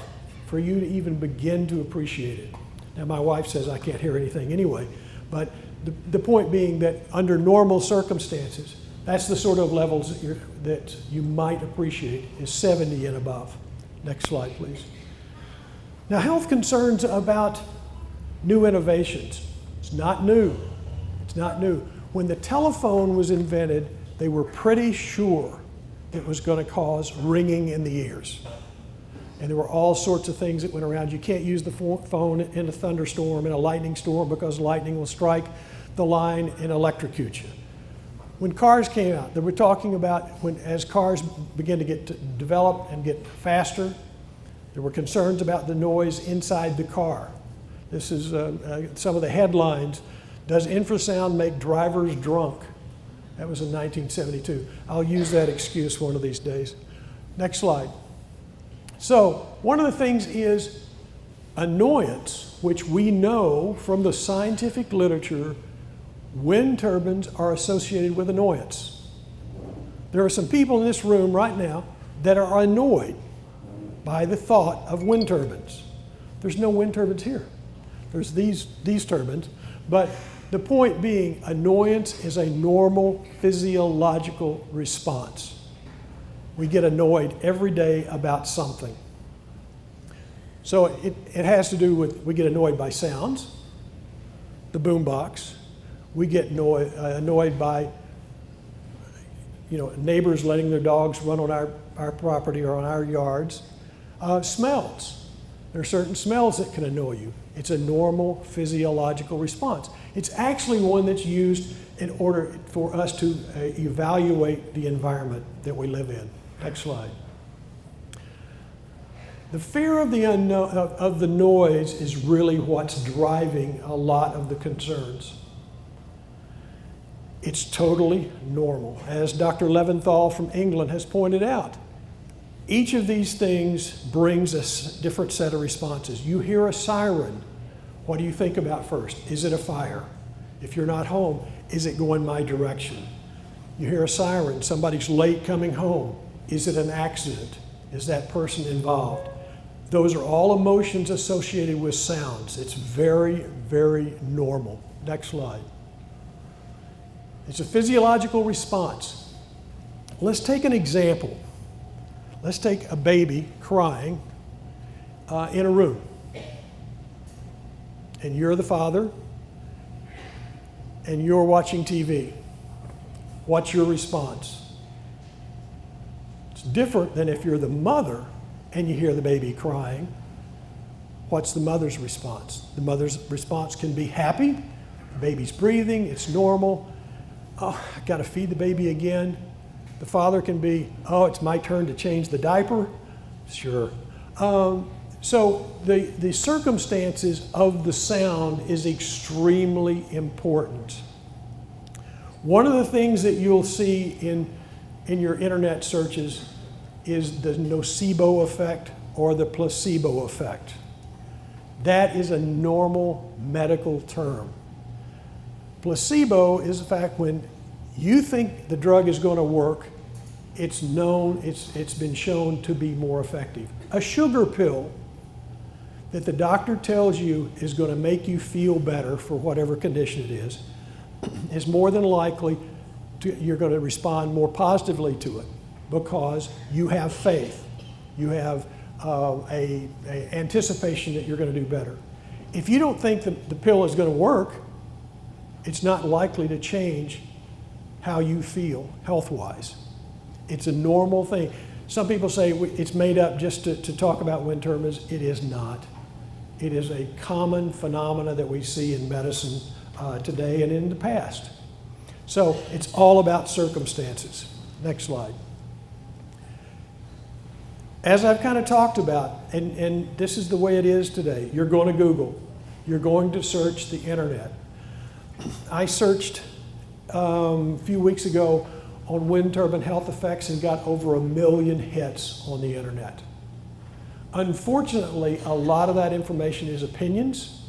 C: for you to even begin to appreciate it. Now, my wife says I can't hear anything anyway, but the point being that under normal circumstances, that's the sort of levels that you might appreciate is 70 and above. Next slide, please. Now, health concerns about new innovations. It's not new. It's not new. When the telephone was invented, they were pretty sure it was going to cause ringing in the ears. And there were all sorts of things that went around. You can't use the phone in a thunderstorm, in a lightning storm, because lightning will strike the line and electrocute you. When cars came out, they were talking about as cars began to develop and get faster, there were concerns about the noise inside the car. This is some of the headlines. Does infrasound make drivers drunk? That was in 1972. I'll use that excuse one of these days. Next slide. So one of the things is annoyance, which we know from the scientific literature, wind turbines are associated with annoyance. There are some people in this room right now that are annoyed by the thought of wind turbines. There's no wind turbines here. There's these turbines, But the point being, annoyance is a normal physiological response. We get annoyed every day about something. So it has to do with, we get annoyed by sounds, the boombox. We get annoyed by neighbors letting their dogs run on our property or on our yards. Smells. There are certain smells that can annoy you. It's a normal physiological response. It's actually one that's used in order for us to evaluate the environment that we live in. Next slide. The fear of the unknown, of the noise is really what's driving a lot of the concerns. It's totally normal. As Dr. Leventhal from England has pointed out, each of these things brings a different set of responses. You hear a siren. What do you think about first? Is it a fire? If you're not home, is it going my direction? You hear a siren. Somebody's late coming home. Is it an accident? Is that person involved? Those are all emotions associated with sounds. It's very, very normal. Next slide. It's a physiological response. Let's take an example. Let's take a baby crying in a room. And you're the father, and you're watching TV. What's your response? It's different than if you're the mother and you hear the baby crying. What's the mother's response? The mother's response can be happy. The baby's breathing. It's normal. Oh, I got to feed the baby again. The father can be, oh, it's my turn to change the diaper. Sure. So the circumstances of the sound is extremely important. One of the things that you'll see in your internet searches is the nocebo effect or the placebo effect. That is a normal medical term. Placebo is the fact when you think the drug is going to work, it's been shown to be more effective. A sugar pill that the doctor tells you is going to make you feel better for whatever condition it is more than likely you're going to respond more positively to it because you have faith. You have a anticipation that you're going to do better. If you don't think the pill is going to work, it's not likely to change how you feel health-wise. It's a normal thing. Some people say it's made up just to talk about wind turbines. It is not. It is a common phenomena that we see in medicine today and in the past. So it's all about circumstances. Next slide. As I've kind of talked about, and this is the way it is today, you're going to Google. You're going to search the internet. I searched a few weeks ago on wind turbine health effects and got over 1 million hits on the internet. Unfortunately, a lot of that information is opinions,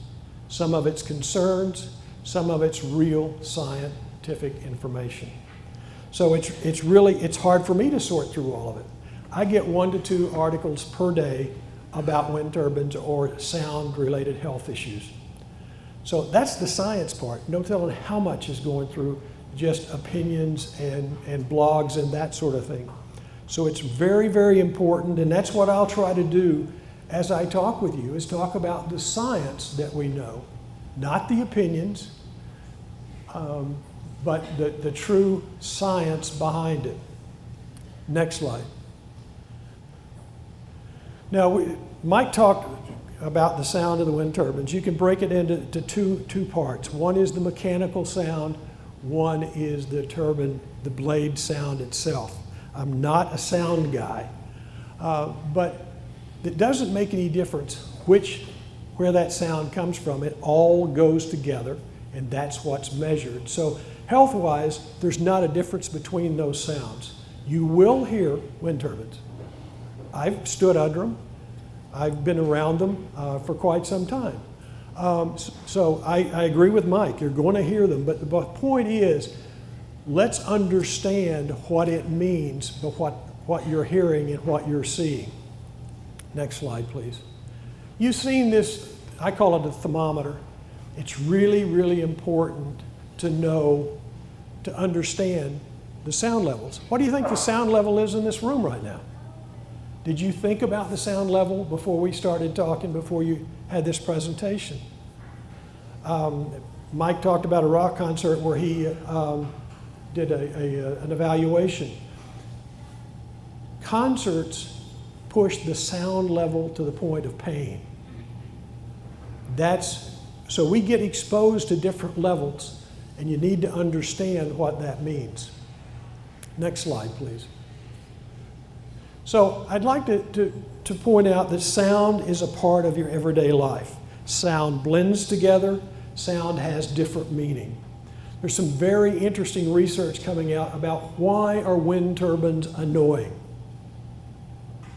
C: some of it's concerns, some of it's real scientific information. So it's hard for me to sort through all of it. I get 1 to 2 articles per day about wind turbines or sound-related health issues. So that's the science part. No telling how much is going through just opinions and blogs and that sort of thing. So it's very, very important, and that's what I'll try to do as I talk with you, is talk about the science that we know, not the opinions, but the true science behind it. Next slide. Now, Mike talked about the sound of the wind turbines. You can break it into two parts. One is the mechanical sound, one is the turbine, the blade sound itself. I'm not a sound guy, but it doesn't make any difference where that sound comes from. It all goes together, and that's what's measured. So health-wise, there's not a difference between those sounds. You will hear wind turbines. I've stood under them. I've been around them for quite some time. So I agree with Mike. You're going to hear them, but the point is, let's understand what it means, but what you're hearing and what you're seeing. Next slide, please. You've seen this, I call it a thermometer. it's really, really important to know, to understand the sound levels. What do you think the sound level is in this room right now? Did you think about the sound level before we started talking, before you had this presentation? Mike talked about a rock concert where he did an evaluation. Concerts push the sound level to the point of pain. So we get exposed to different levels, and you need to understand what that means. Next slide, please. So I'd like to point out that sound is a part of your everyday life. Sound blends together. Sound has different meaning. There's some very interesting research coming out about why are wind turbines annoying.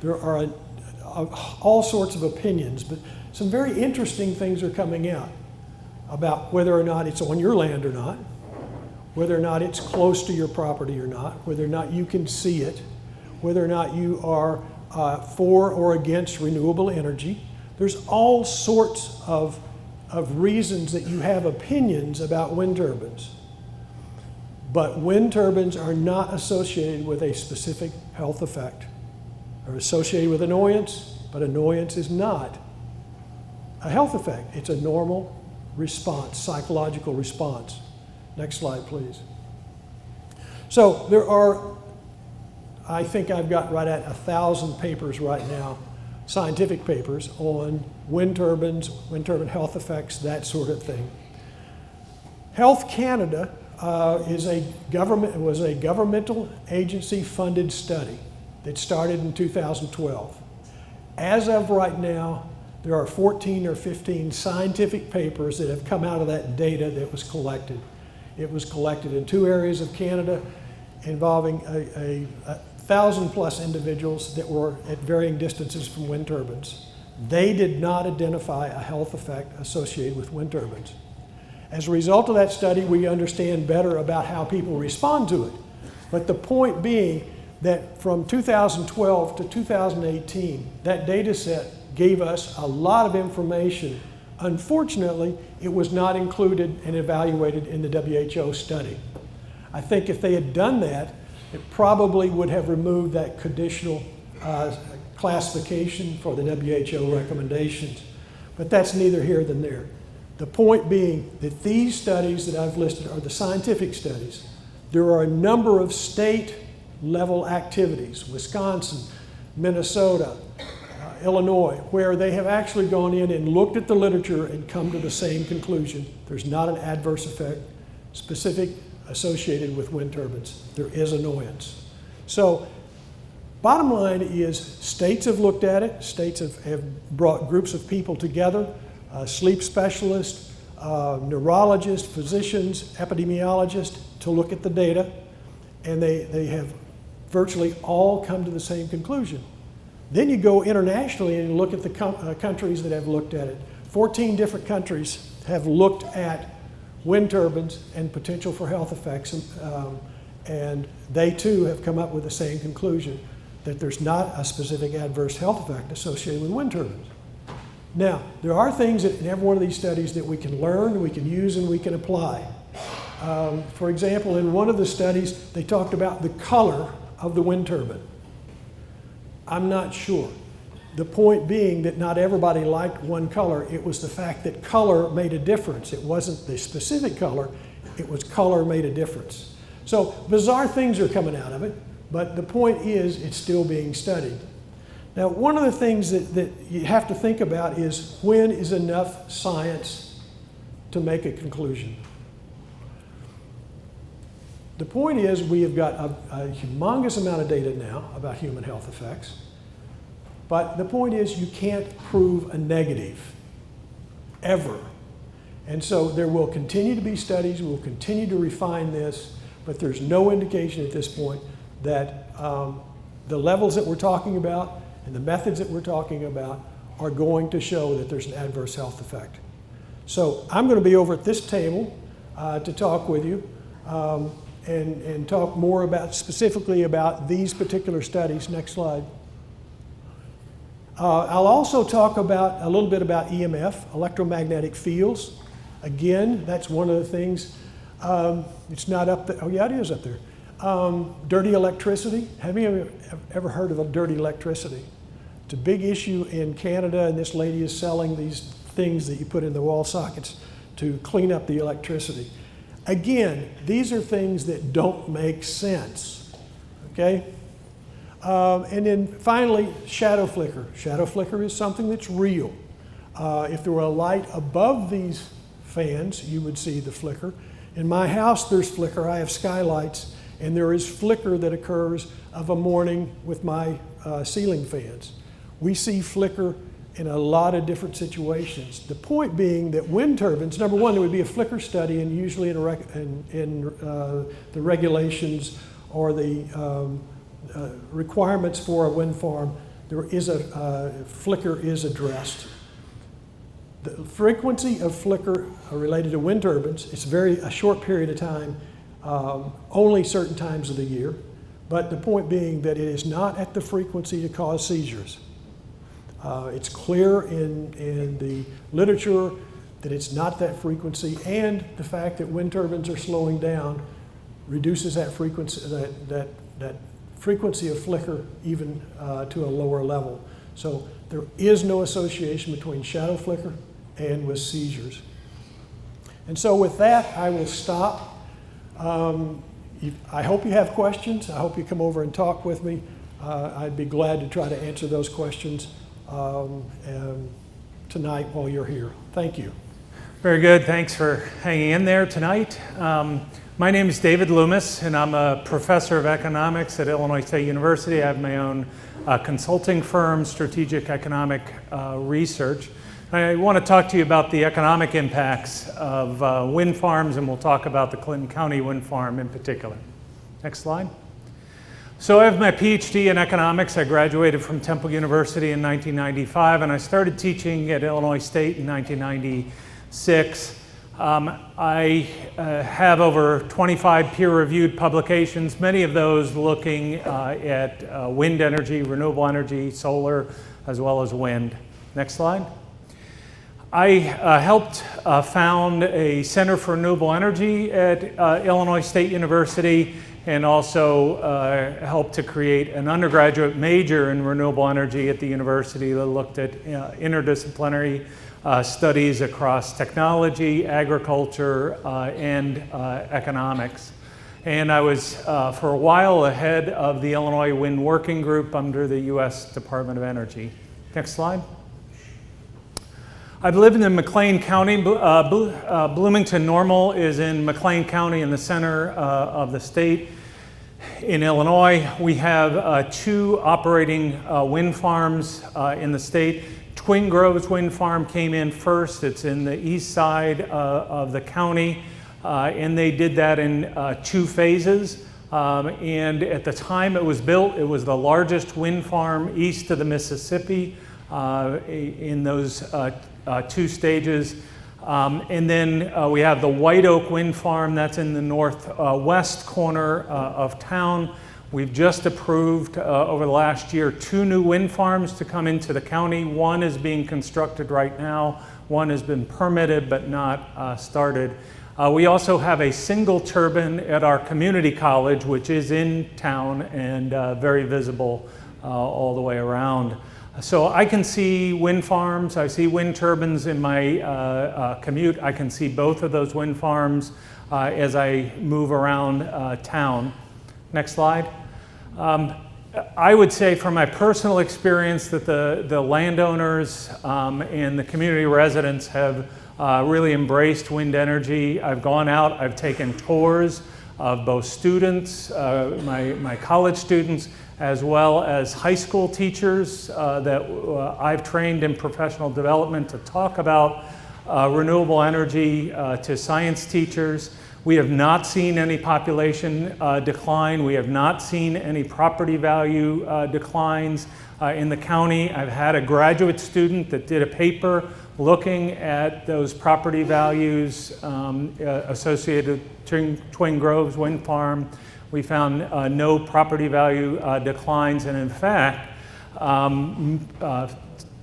C: There are all sorts of opinions, but some very interesting things are coming out about whether or not it's on your land or not, whether or not it's close to your property or not, whether or not you can see it, whether or not you are for or against renewable energy. There's all sorts of reasons that you have opinions about wind turbines. But wind turbines are not associated with a specific health effect. They're associated with annoyance, but annoyance is not a health effect. It's a normal response, psychological response. Next slide, please. So there are, I think I've got right at 1,000 papers right now, scientific papers on wind turbines, wind turbine health effects, that sort of thing. Health Canada was a governmental agency-funded study that started in 2012. As of right now, there are 14 or 15 scientific papers that have come out of that data that was collected. It was collected in 2 areas of Canada involving a 1,000+ individuals that were at varying distances from wind turbines. They did not identify a health effect associated with wind turbines. As a result of that study, we understand better about how people respond to it. But the point being that from 2012 to 2018, that data set gave us a lot of information. Unfortunately, it was not included and evaluated in the WHO study. I think if they had done that, it probably would have removed that conditional classification for the WHO recommendations. But that's neither here nor there. The point being that these studies that I've listed are the scientific studies. There are a number of state-level activities, Wisconsin, Minnesota, Illinois, where they have actually gone in and looked at the literature and come to the same conclusion. There's not an adverse effect specific associated with wind turbines. There is annoyance. So bottom line is states have looked at it. States have brought groups of people together, sleep specialists, neurologists, physicians, epidemiologists, to look at the data, and they have virtually all come to the same conclusion. Then you go internationally and look at the countries that have looked at it. 14 different countries have looked at wind turbines and potential for health effects, and they too have come up with the same conclusion, that there's not a specific adverse health effect associated with wind turbines. Now, there are things in every one of these studies that we can learn, we can use, and we can apply. For example, in one of the studies, they talked about the color of the wind turbine. I'm not sure. The point being that not everybody liked one color. It was the fact that color made a difference. It wasn't the specific color, it was color made a difference. So bizarre things are coming out of it, but the point is it's still being studied. Now, one of the things that you have to think about is when is enough science to make a conclusion? The point is we have got a humongous amount of data now about human health effects, but the point is you can't prove a negative, ever. And so there will continue to be studies, we'll continue to refine this, but there's no indication at this point that the levels that we're talking about and the methods that we're talking about are going to show that there's an adverse health effect. So I'm going to be over at this table to talk with you and talk more about, specifically about these particular studies. Next slide. I'll also talk about a little bit about EMF, electromagnetic fields. Again, that's one of the things. It's not up there. Oh yeah, it is up there. Dirty electricity. Have you ever heard of a dirty electricity? It's a big issue in Canada, and this lady is selling these things that you put in the wall sockets to clean up the electricity. Again, these are things that don't make sense, okay? And then finally, shadow flicker. Shadow flicker is something that's real. If there were a light above these fans, you would see the flicker. In my house, there's flicker. I have skylights, and there is flicker that occurs of a morning with my ceiling fans. We see flicker in a lot of different situations. The point being that wind turbines, number one, there would be a flicker study, and usually in the regulations or the requirements for a wind farm, there is flicker is addressed. The frequency of flicker related to wind turbines, it's a short period of time, only certain times of the year, but the point being that it is not at the frequency to cause seizures. It's clear in the literature that it's not that frequency, and the fact that wind turbines are slowing down reduces that frequency, that frequency of flicker even to a lower level. So there is no association between shadow flicker and with seizures. And so with that, I will stop. I hope you have questions. I hope you come over and talk with me. I'd be glad to try to answer those questions tonight while you're here. Thank you.
D: Very good. Thanks for hanging in there tonight. My name is David Loomis, and I'm a professor of economics at Illinois State University. I have my own consulting firm, Strategic Economic Research. I want to talk to you about the economic impacts of wind farms, and we'll talk about the Clinton County wind farm in particular. Next slide. So I have my PhD in economics. I graduated from Temple University in 1995, and I started teaching at Illinois State in 1996. I have over 25 peer-reviewed publications, many of those looking at wind energy, renewable energy, solar, as well as wind. Next slide. I helped found a Center for Renewable Energy at Illinois State University, and also helped to create an undergraduate major in renewable energy at the university that looked at interdisciplinary studies across technology, agriculture, and economics. And I was, for a while, the head of the Illinois Wind Working Group under the U.S. Department of Energy. Next slide. I've lived in McLean County. Bloomington Normal is in McLean County in the center of the state. In Illinois, we have 2 operating wind farms in the state. Twin Groves Wind Farm came in first. It's in the east side of the county, and they did that in 2 phases. And at the time it was built, it was the largest wind farm east of the Mississippi in those 2 stages. And then we have the White Oak Wind Farm that's in the northwest corner of town. We've just approved over the last year 2 new wind farms to come into the county. One is being constructed right now. One has been permitted but not started. We also have a single turbine at our community college, which is in town and very visible all the way around. So I can see wind farms, I see wind turbines in my commute. I can see both of those wind farms as I move around town. Next slide. I would say from my personal experience that the landowners and the community residents have really embraced wind energy. I've gone out, I've taken tours of both students, my college students, as well as high school teachers that I've trained in professional development to talk about renewable energy to science teachers. We have not seen any population decline. We have not seen any property value declines in the county. I've had a graduate student that did a paper looking at those property values associated with Twin Groves Wind Farm. We found no property value declines, and in fact,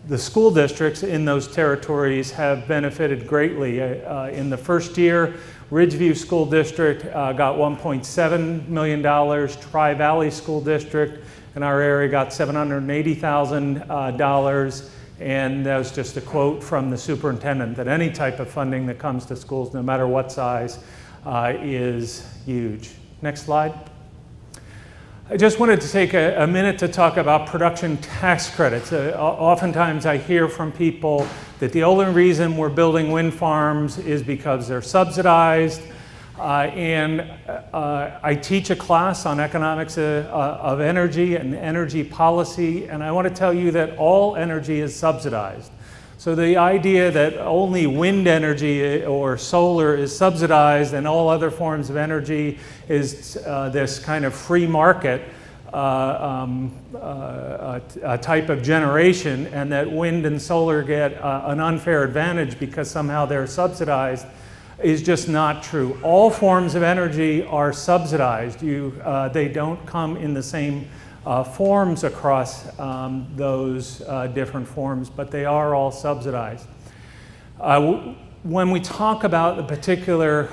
D: the school districts in those territories have benefited greatly. In the first year, Ridgeview School District got $1.7 million. Tri-Valley School District in our area got $780,000. And that was just a quote from the superintendent that any type of funding that comes to schools, no matter what size, is huge. Next slide. I just wanted to take a minute to talk about production tax credits. Oftentimes I hear from people that the only reason we're building wind farms is because they're subsidized. I teach a class on economics of energy and energy policy, and I want to tell you that all energy is subsidized. So the idea that only wind energy or solar is subsidized and all other forms of energy is this kind of free market type of generation, and that wind and solar get an unfair advantage because somehow they're subsidized, is just not true. All forms of energy are subsidized. They don't come in the same forms across those different forms, but they are all subsidized. When we talk about the particular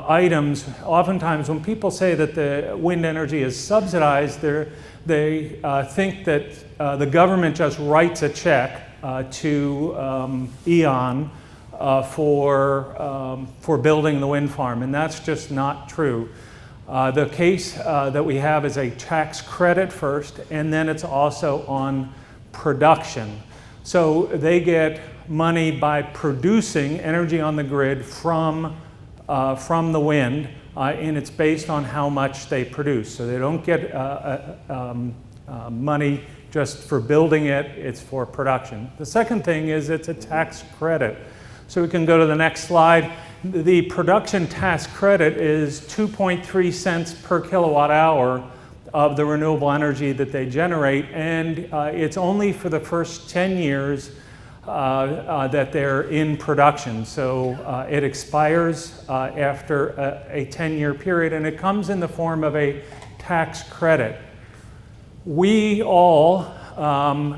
D: items, oftentimes when people say that the wind energy is subsidized, they think that the government just writes a check to E.ON for building the wind farm, and that's just not true. The case that we have is a tax credit first, and then it's also on production. So they get money by producing energy on the grid from the wind, and it's based on how much they produce. So they don't get money just for building it, it's for production. The second thing is it's a tax credit. So we can go to the next slide. The production tax credit is 2.3 cents per kilowatt hour of the renewable energy that they generate, and it's only for the first 10 years that they're in production. So it expires after a 10-year period, and it comes in the form of a tax credit. We all,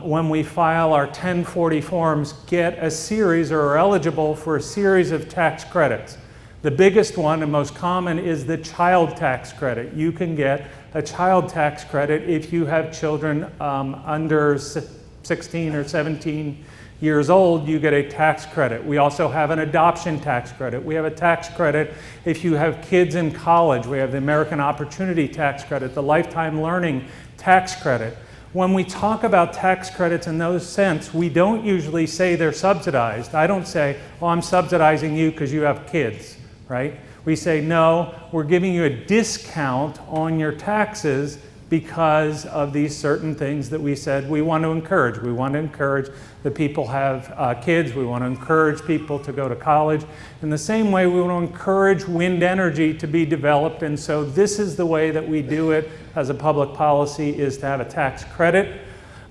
D: when we file our 1040 forms, get a series or are eligible for a series of tax credits. The biggest one and most common is the child tax credit. You can get a child tax credit if you have children under 16 or 17 years old. You get a tax credit. We also have an adoption tax credit. We have a tax credit if you have kids in college. We have the American Opportunity Tax Credit, the Lifetime Learning Tax Credit. When we talk about tax credits in those sense, we don't usually say they're subsidized. I don't say, oh, I'm subsidizing you because you have kids, right? We say, no, we're giving you a discount on your taxes because of these certain things that we said we want to encourage. We want to encourage that people have kids. We want to encourage people to go to college. In the same way, we want to encourage wind energy to be developed. And so this is the way that we do it as a public policy, is to have a tax credit.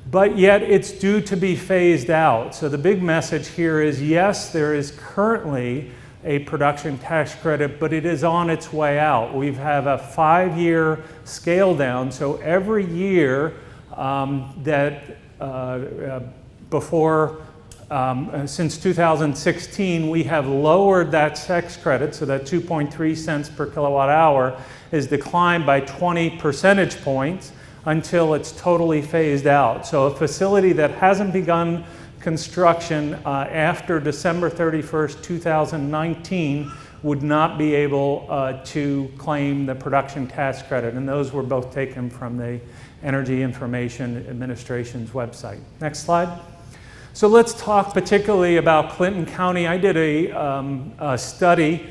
D: But yet it's due to be phased out. So the big message here is, yes, there is currently a production tax credit, but it is on its way out. We have a 5-year scale down, so every year since 2016, we have lowered that tax credit, so that 2.3 cents per kilowatt hour is declined by 20 percentage points until it's totally phased out. So a facility that hasn't begun construction after December 31st, 2019 would not be able to claim the production tax credit. And those were both taken from the Energy Information Administration's website. Next slide. So let's talk particularly about Clinton County. I did a study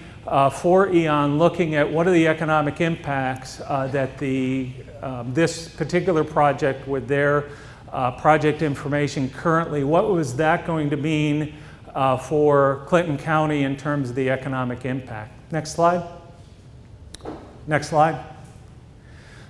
D: for E.ON looking at what are the economic impacts that this particular project with their project information currently, what was that going to mean for Clinton County in terms of the economic impact? Next slide. Next slide.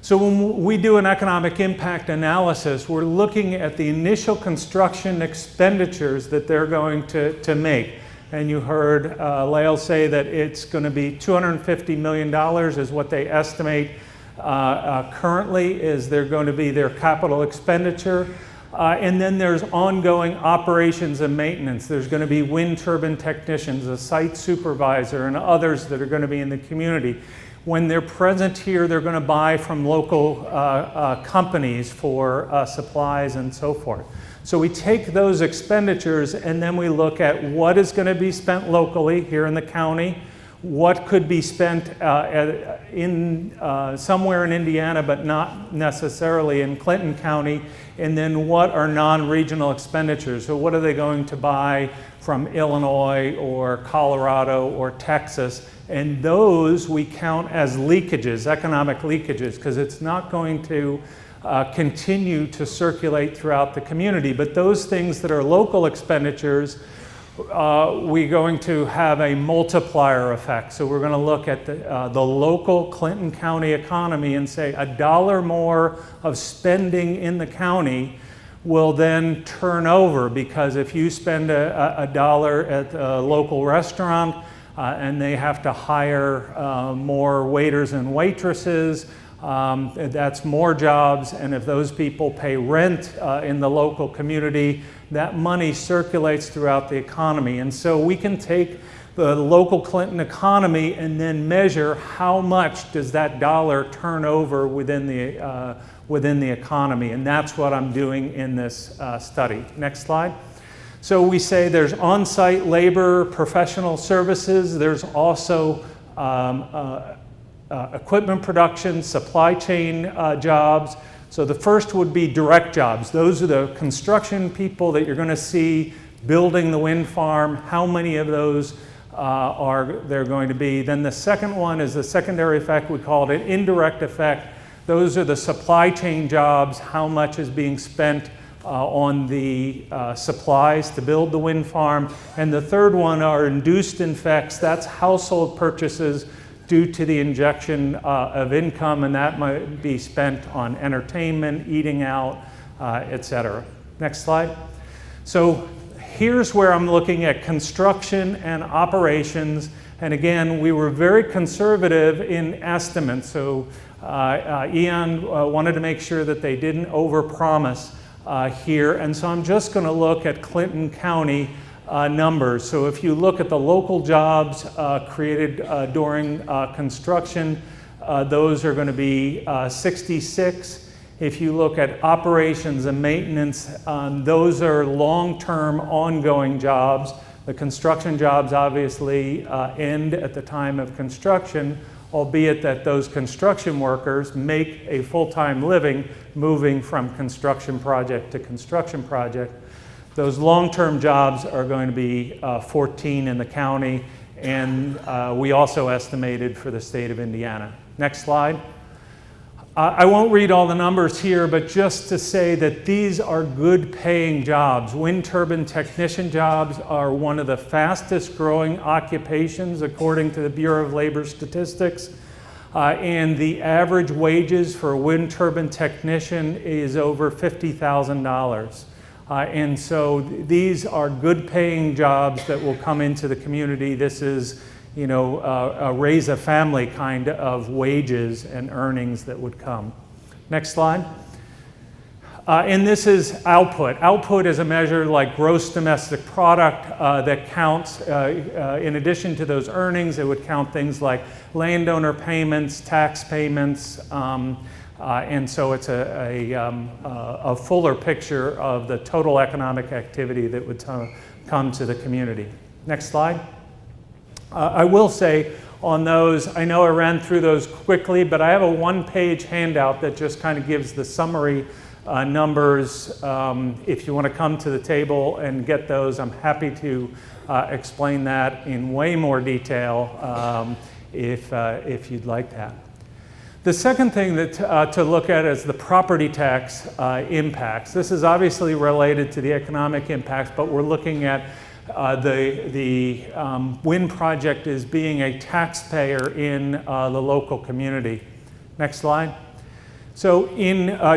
D: So when we do an economic impact analysis, we're looking at the initial construction expenditures that they're going to make. And you heard Lael say that it's going to be $250 million is what they estimate currently is they're going to be their capital expenditure. And then there's ongoing operations and maintenance. There's going to be wind turbine technicians, a site supervisor, and others that are going to be in the community. When they're present here, they're going to buy from local companies for supplies and so forth. So we take those expenditures and then we look at what is going to be spent locally here in the county, what could be spent somewhere in Indiana but not necessarily in Clinton County, and then what are non-regional expenditures. So what are they going to buy from Illinois or Colorado or Texas? And those we count as leakages, economic leakages, because it's not going to continue to circulate throughout the community. But those things that are local expenditures, we're going to have a multiplier effect. So we're going to look at the local Clinton County economy and say $1 more of spending in the county will then turn over, because if you spend a dollar at a local restaurant and they have to hire more waiters and waitresses, that's more jobs, and if those people pay rent in the local community, that money circulates throughout the economy. And so we can take the local Clinton economy and then measure how much does that dollar turn over within the economy, and that's what I'm doing in this study. Next slide. So we say there's on-site labor, professional services, there's also equipment production, supply chain jobs. So the first would be direct jobs. Those are the construction people that you're going to see building the wind farm. How many of those are there going to be? Then the second one is the secondary effect. We call it an indirect effect. Those are the supply chain jobs. How much is being spent on the supplies to build the wind farm? And the third one are induced effects. That's household purchases due to the injection of income, and that might be spent on entertainment, eating out, etc. Next slide. So here's where I'm looking at construction and operations, and again, we were very conservative in estimates. So E.ON wanted to make sure that they didn't overpromise here, and so I'm just going to look at Clinton County numbers. So if you look at the local jobs created during construction, those are going to be 66. If you look at operations and maintenance, those are long-term ongoing jobs. The construction jobs obviously end at the time of construction, albeit that those construction workers make a full-time living moving from construction project to construction project. Those long-term jobs are going to be 14 in the county, and we also estimated for the state of Indiana. Next slide. I won't read all the numbers here, but just to say that these are good paying jobs. Wind turbine technician jobs are one of the fastest growing occupations according to the Bureau of Labor Statistics. And the average wages for a wind turbine technician is over $50,000. And so these are good paying jobs that will come into the community. This is, a raise a family kind of wages and earnings that would come. Next slide. And this is output. Output is a measure like gross domestic product that counts, in addition to those earnings, it would count things like landowner payments, tax payments, and so it's a fuller picture of the total economic activity that would come to the community. Next slide. I will say on those, I know I ran through those quickly, but I have a one-page handout that just kind of gives the summary numbers. If you want to come to the table and get those, I'm happy to explain that in way more detail if you'd like that. The second thing that to look at is the property tax impacts. This is obviously related to the economic impacts, but we're looking at the wind project as being a taxpayer in the local community. Next slide. So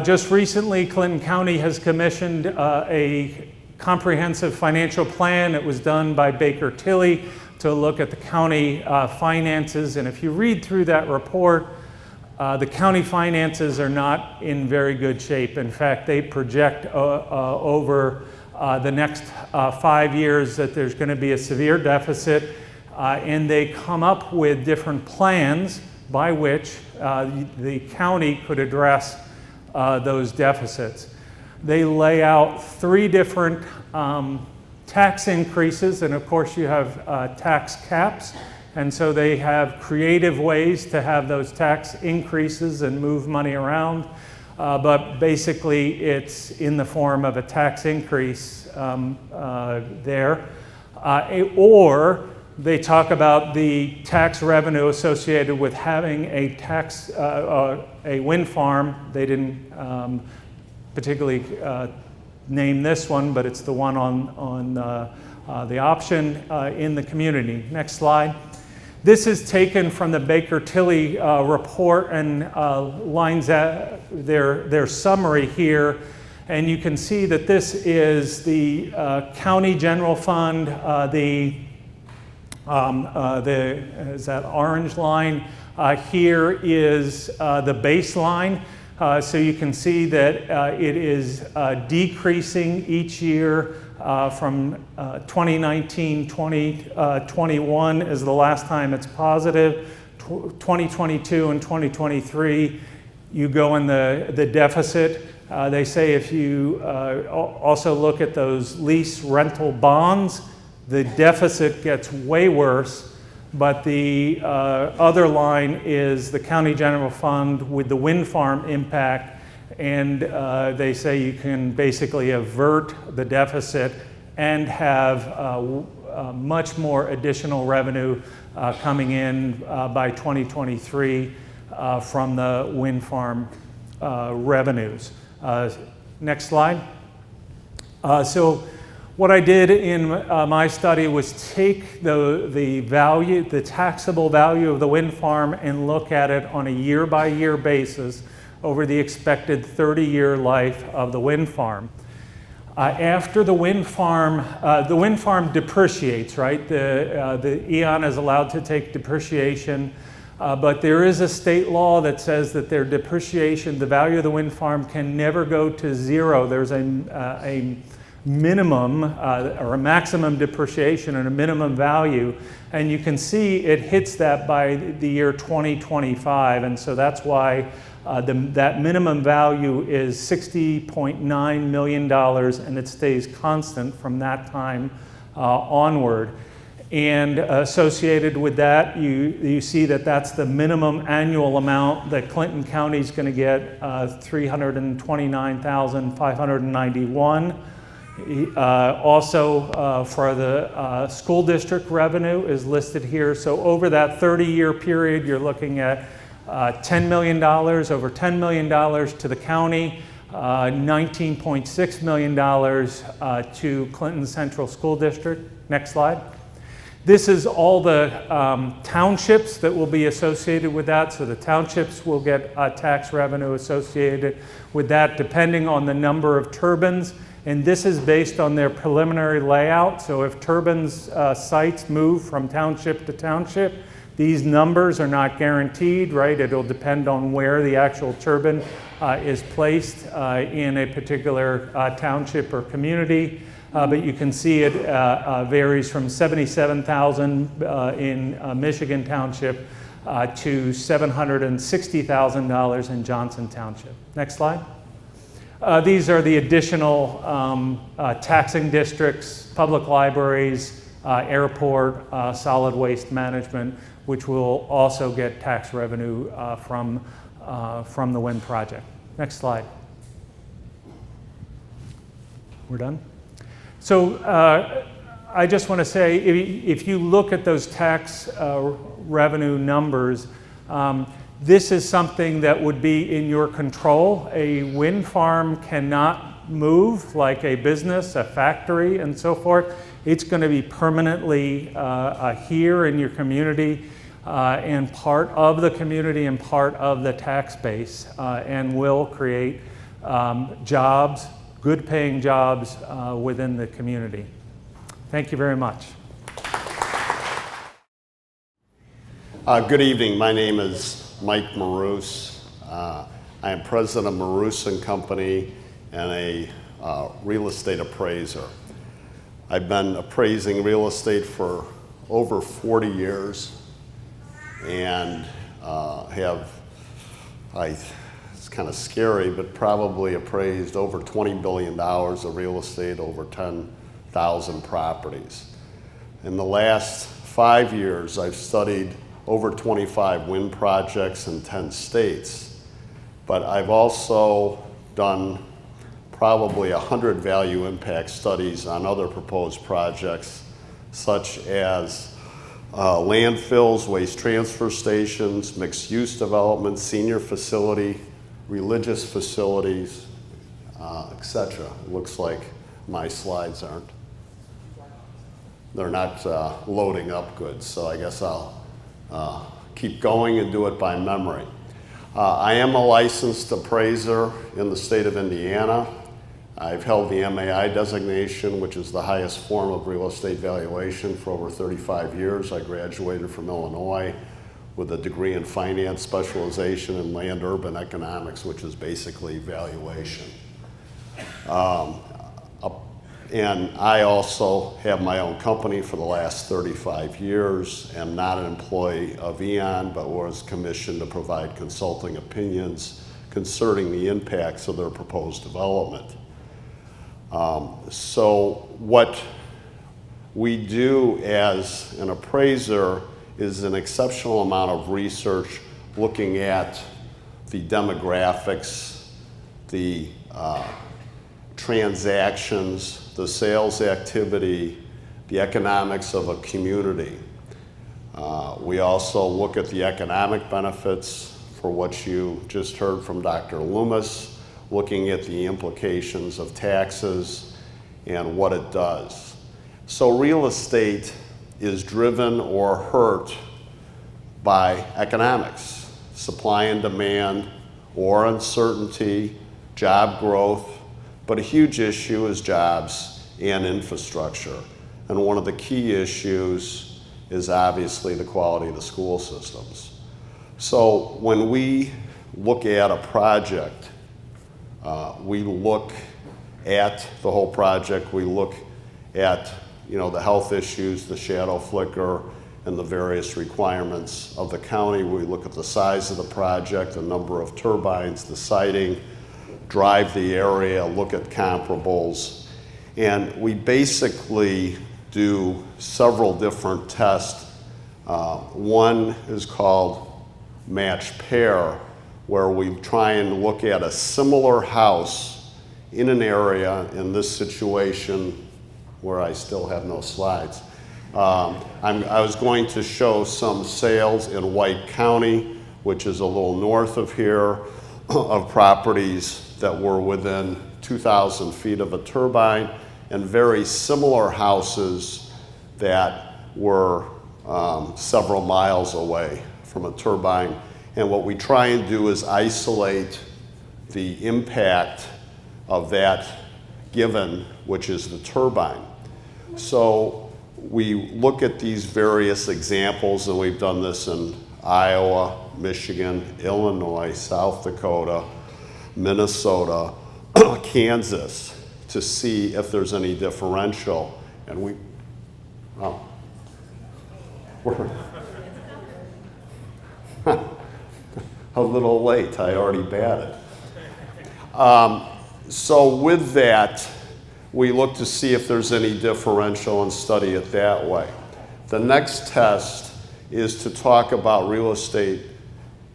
D: just recently, Clinton County has commissioned a comprehensive financial plan. It was done by Baker Tilly to look at the county finances. And if you read through that report, The county finances are not in very good shape. In fact, they project over the next 5 years that there's going to be a severe deficit, and they come up with different plans by which the county could address those deficits. They lay out 3 different tax increases, and of course you have tax caps. And so they have creative ways to have those tax increases and move money around. But basically it's in the form of a tax increase there. Or they talk about the tax revenue associated with having a wind farm. They didn't particularly name this one, but it's the one on the option in the community. Next slide. This is taken from the Baker-Tilly report and lines out their summary here. And you can see that this is the county general fund, is that orange line. Here is the baseline. So you can see that it is decreasing each year from 2019, 2021 is the last time it's positive. 2022 and 2023, you go in the deficit. They say if you also look at those lease rental bonds, the deficit gets way worse. But the other line is the county general fund with the wind farm impact. And they say you can basically avert the deficit and have much more additional revenue coming in by 2023 from the wind farm revenues. Next slide. So what I did in my study was take the value, the taxable value of the wind farm, and look at it on a year-by-year basis over the expected 30-year life of the wind farm. After the wind farm depreciates, right? The E.ON is allowed to take depreciation, but there is a state law that says that their depreciation, the value of the wind farm, can never go to zero. There's a minimum or a maximum depreciation and a minimum value, and you can see it hits that by the year 2025, and so that's why that minimum value is $60.9 million, and it stays constant from that time onward. And associated with that, you see that that's the minimum annual amount that Clinton County is going to get, $329,591. Also for the school district revenue is listed here. So over that 30-year period, you're looking at $10 million, over $10 million to the county, $19.6 million to Clinton Central School District. Next slide. This is all the townships that will be associated with that. So the townships will get tax revenue associated with that depending on the number of turbines. And this is based on their preliminary layout. So if turbines sites move from township to township, these numbers are not guaranteed, right? It'll depend on where the actual turbine is placed in a particular township or community. But you can see it varies from $77,000 in Michigan Township to $760,000 in Johnson Township. Next slide. These are the additional taxing districts, public libraries, airport, solid waste management, which will also get tax revenue from the wind project. Next slide. We're done? So I just want to say, if you look at those tax revenue numbers, this is something that would be in your control. A wind farm cannot move like a business, a factory, and so forth. It's going to be permanently here in your community and part of the community and part of the tax base and will create jobs, good paying jobs within the community. Thank you very much.
E: Good evening. My name is Mike Maroos. I am president of Marusan Company and a real estate appraiser. I've been appraising real estate for over 40 years and it's kind of scary, but probably appraised over $20 billion of real estate, over 10,000 properties. In the last 5 years, I've studied over 25 wind projects in 10 states, but I've also done probably 100 value impact studies on other proposed projects, such as landfills, waste transfer stations, mixed-use development, senior facility, religious facilities, etc. It looks like my slides they're not loading up good, so I guess I'll keep going and do it by memory. I am a licensed appraiser in the state of Indiana. I've held the MAI designation, which is the highest form of real estate valuation, for over 35 years. I graduated from Illinois with a degree in finance specialization in land urban economics, which is basically valuation. And I also have my own company for the last 35 years. I'm not an employee of E.ON, but was commissioned to provide consulting opinions concerning the impacts of their proposed development. So what we do as an appraiser is an exceptional amount of research looking at the demographics, the transactions, the sales activity, the economics of a community. We also look at the economic benefits for what you just heard from Dr. Loomis, looking at the implications of taxes and what it does. So real estate is driven or hurt by economics, supply and demand, or uncertainty, job growth, but a huge issue is jobs and infrastructure. And one of the key issues is obviously the quality of the school systems. So when we look at a project, we look at the whole project, we look at the health issues, the shadow flicker, and the various requirements of the county. We look at the size of the project, the number of turbines, the siting, drive the area, look at comparables, and we basically do several different tests. One is called match pair, where we try and look at a similar house in an area, in this situation where I still have no slides. I was going to show some sales in White County, which is a little north of here, of properties that were within 2,000 feet of a turbine, and very similar houses that were several miles away from a turbine. And what we try and do is isolate the impact of that given, which is the turbine. So we look at these various examples, and we've done this in Iowa, Michigan, Illinois, South Dakota, Minnesota, Kansas, to see if there's any differential. And we're a little late, I already batted. So with that, we look to see if there's any differential and study it that way. The next test is to talk about real estate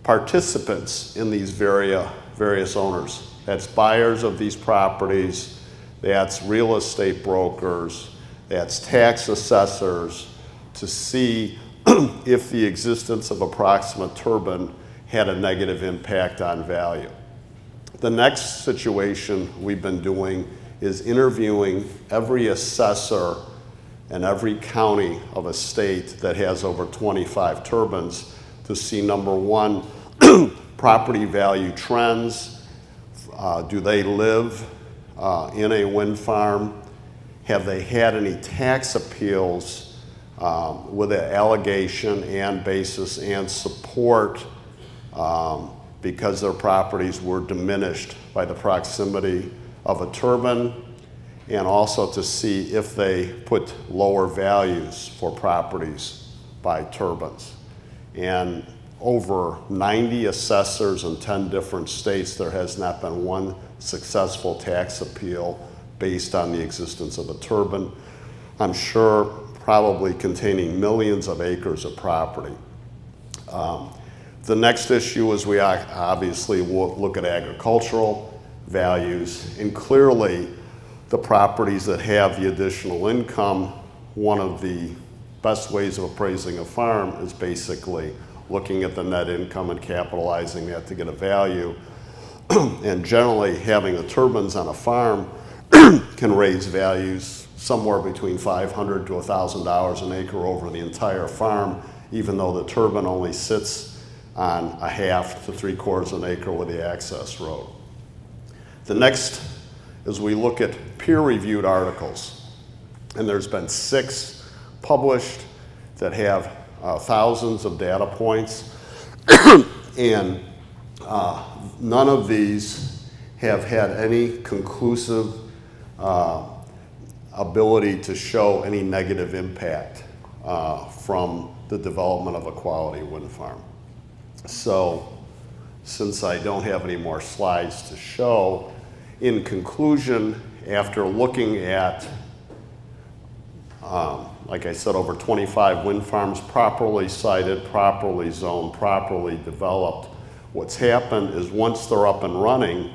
E: participants in these various owners. That's buyers of these properties, that's real estate brokers, that's tax assessors, to see if the existence of a proximate turbine had a negative impact on value. The next situation we've been doing is interviewing every assessor in every county of a state that has over 25 turbines to see, number one, property value trends. Do they live in a wind farm? Have they had any tax appeals with an allegation and basis and support because their properties were diminished by the proximity of a turbine, and also to see if they put lower values for properties by turbines. And over 90 assessors in 10 different states, there has not been one successful tax appeal based on the existence of a turbine. I'm sure probably containing millions of acres of property. The next issue is we obviously look at agricultural values, and clearly the properties that have the additional income, one of the best ways of appraising a farm is basically looking at the net income and capitalizing that to get a value. And generally having the turbines on a farm can raise values somewhere between $500 to $1,000 an acre over the entire farm, even though the turbine only sits on a half to 3/4 an acre with the access road. The next is we look at peer-reviewed articles, and there's been 6 published that have thousands of data points, and none of these have had any conclusive ability to show any negative impact from the development of a quality wind farm. So, since I don't have any more slides to show, in conclusion, after looking at, like I said, over 25 wind farms properly sited, properly zoned, properly developed, what's happened is once they're up and running,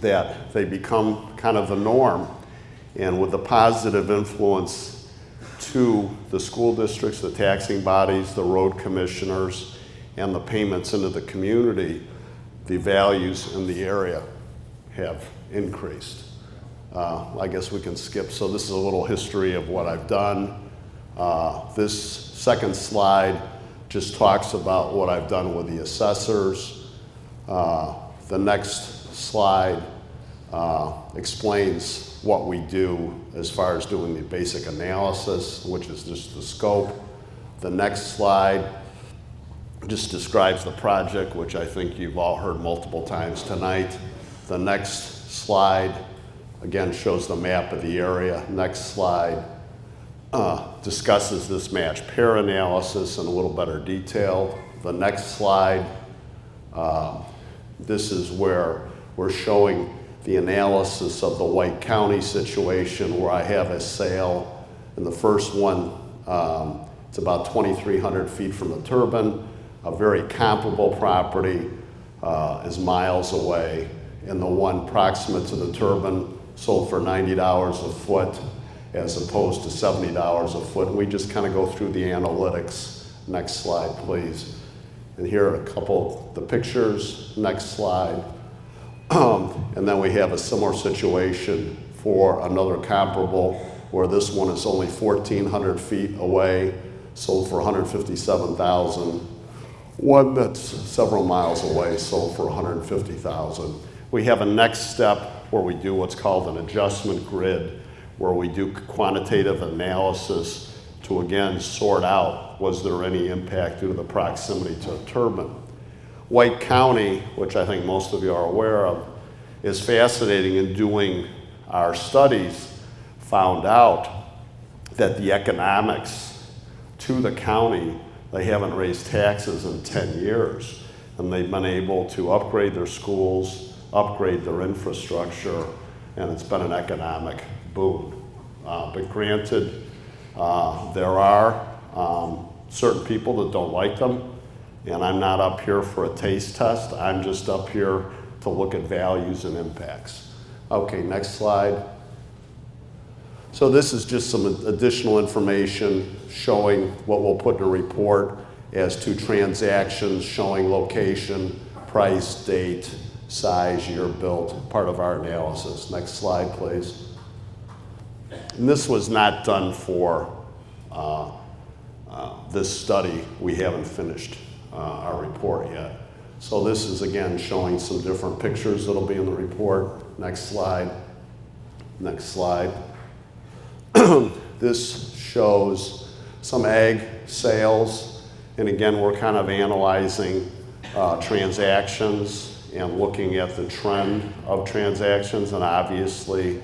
E: that they become kind of the norm. And with the positive influence to the school districts, the taxing bodies, the road commissioners, and the payments into the community, the values in the area have increased. I guess we can skip. So this is a little history of what I've done. This second slide just talks about what I've done with the assessors. The next slide explains what we do as far as doing the basic analysis, which is just the scope. The next slide just describes the project, which I think you've all heard multiple times tonight. The next slide, again, shows the map of the area. Next slide discusses this match pair analysis in a little better detail. The next slide, this is where we're showing the analysis of the White County situation, where I have a sale. In the first one, it's about 2,300 feet from the turbine. A very comparable property is miles away, and the one proximate to the turbine sold for $90 a foot as opposed to $70 a foot. And we just kind of go through the analytics. Next slide, please. And here are a couple of the pictures. Next slide. And then we have a similar situation for another comparable, where this one is only 1,400 feet away, sold for $157,000. One that's several miles away, sold for $150,000. We have a next step where we do what's called an adjustment grid, where we do quantitative analysis to again sort out, was there any impact due to the proximity to a turbine. White County, which I think most of you are aware of, is fascinating. In doing our studies, found out that the economics to the county, they haven't raised taxes in 10 years, and they've been able to upgrade their schools, upgrade their infrastructure, and it's been an economic boom. But granted, there are certain people that don't like them, and I'm not up here for a taste test. I'm just up here to look at values and impacts. Okay, next slide. So this is just some additional information showing what we'll put in a report as to transactions, showing location, price, date, size, year built, part of our analysis. Next slide, please. And this was not done for this study. We haven't finished our report yet. So this is again showing some different pictures that'll be in the report. Next slide. Next slide. This shows some ag sales, and again we're kind of analyzing transactions and looking at the trend of transactions, and obviously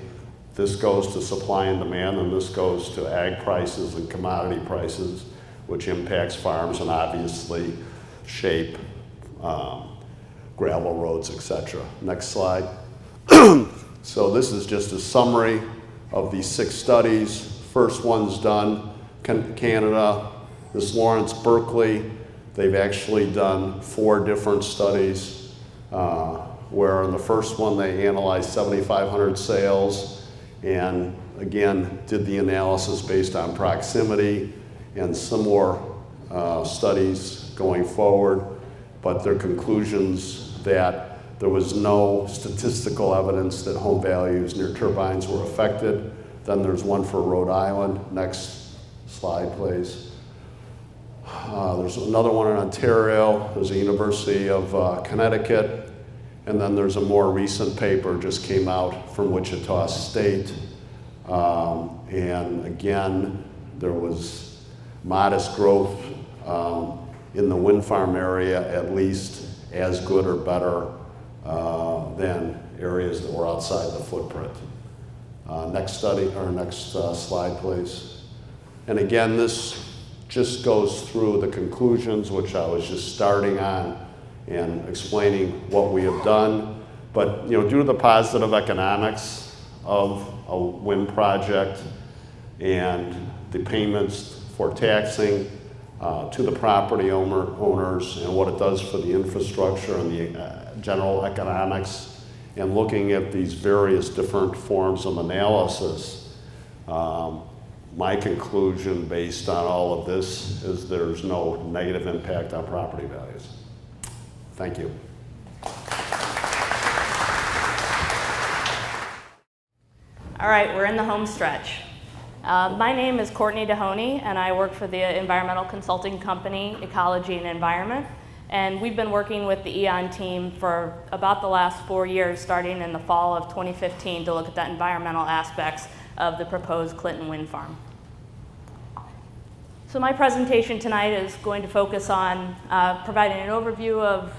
E: this goes to supply and demand, and this goes to ag prices and commodity prices, which impacts farms and obviously shape gravel roads, etc. Next slide. So this is just a summary of these 6 studies. First one's done, Canada. This Lawrence Berkeley. They've actually done 4 different studies, where in the first one they analyzed 7,500 sales, and again did the analysis based on proximity, and similar studies going forward, but their conclusions that there was no statistical evidence that home values near turbines were affected. Then there's one for Rhode Island. Next slide, please. There's another one in Ontario. There's a University of Connecticut. And then there's a more recent paper just came out from Wichita State. And again, there was modest growth in the wind farm area, at least as good or better than areas that were outside the footprint. Next study, or next slide, please. And again, this just goes through the conclusions, which I was just starting on and explaining what we have done. But due to the positive economics of a wind project and the payments for taxing to the property owners and what it does for the infrastructure and the general economics, and looking at these various different forms of analysis, my conclusion based on all of this is there's no negative impact on property values. Thank you.
F: All right, we're in the home stretch. My name is Courtney Dehoney, and I work for the environmental consulting company, Ecology and Environment. And we've been working with the E.ON team for about the last 4 years, starting in the fall of 2015, to look at the environmental aspects of the proposed Clinton wind farm. So my presentation tonight is going to focus on providing an overview of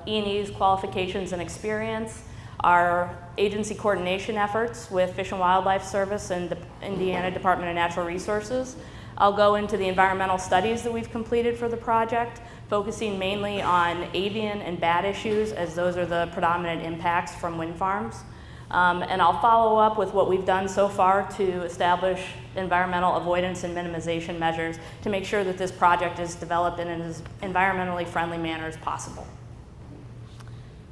F: E&E's qualifications and experience, our agency coordination efforts with Fish and Wildlife Service and the Indiana Department of Natural Resources. I'll go into the environmental studies that we've completed for the project, focusing mainly on avian and bat issues, as those are the predominant impacts from wind farms. And I'll follow up with what we've done so far to establish environmental avoidance and minimization measures to make sure that this project is developed in as environmentally friendly manner as possible.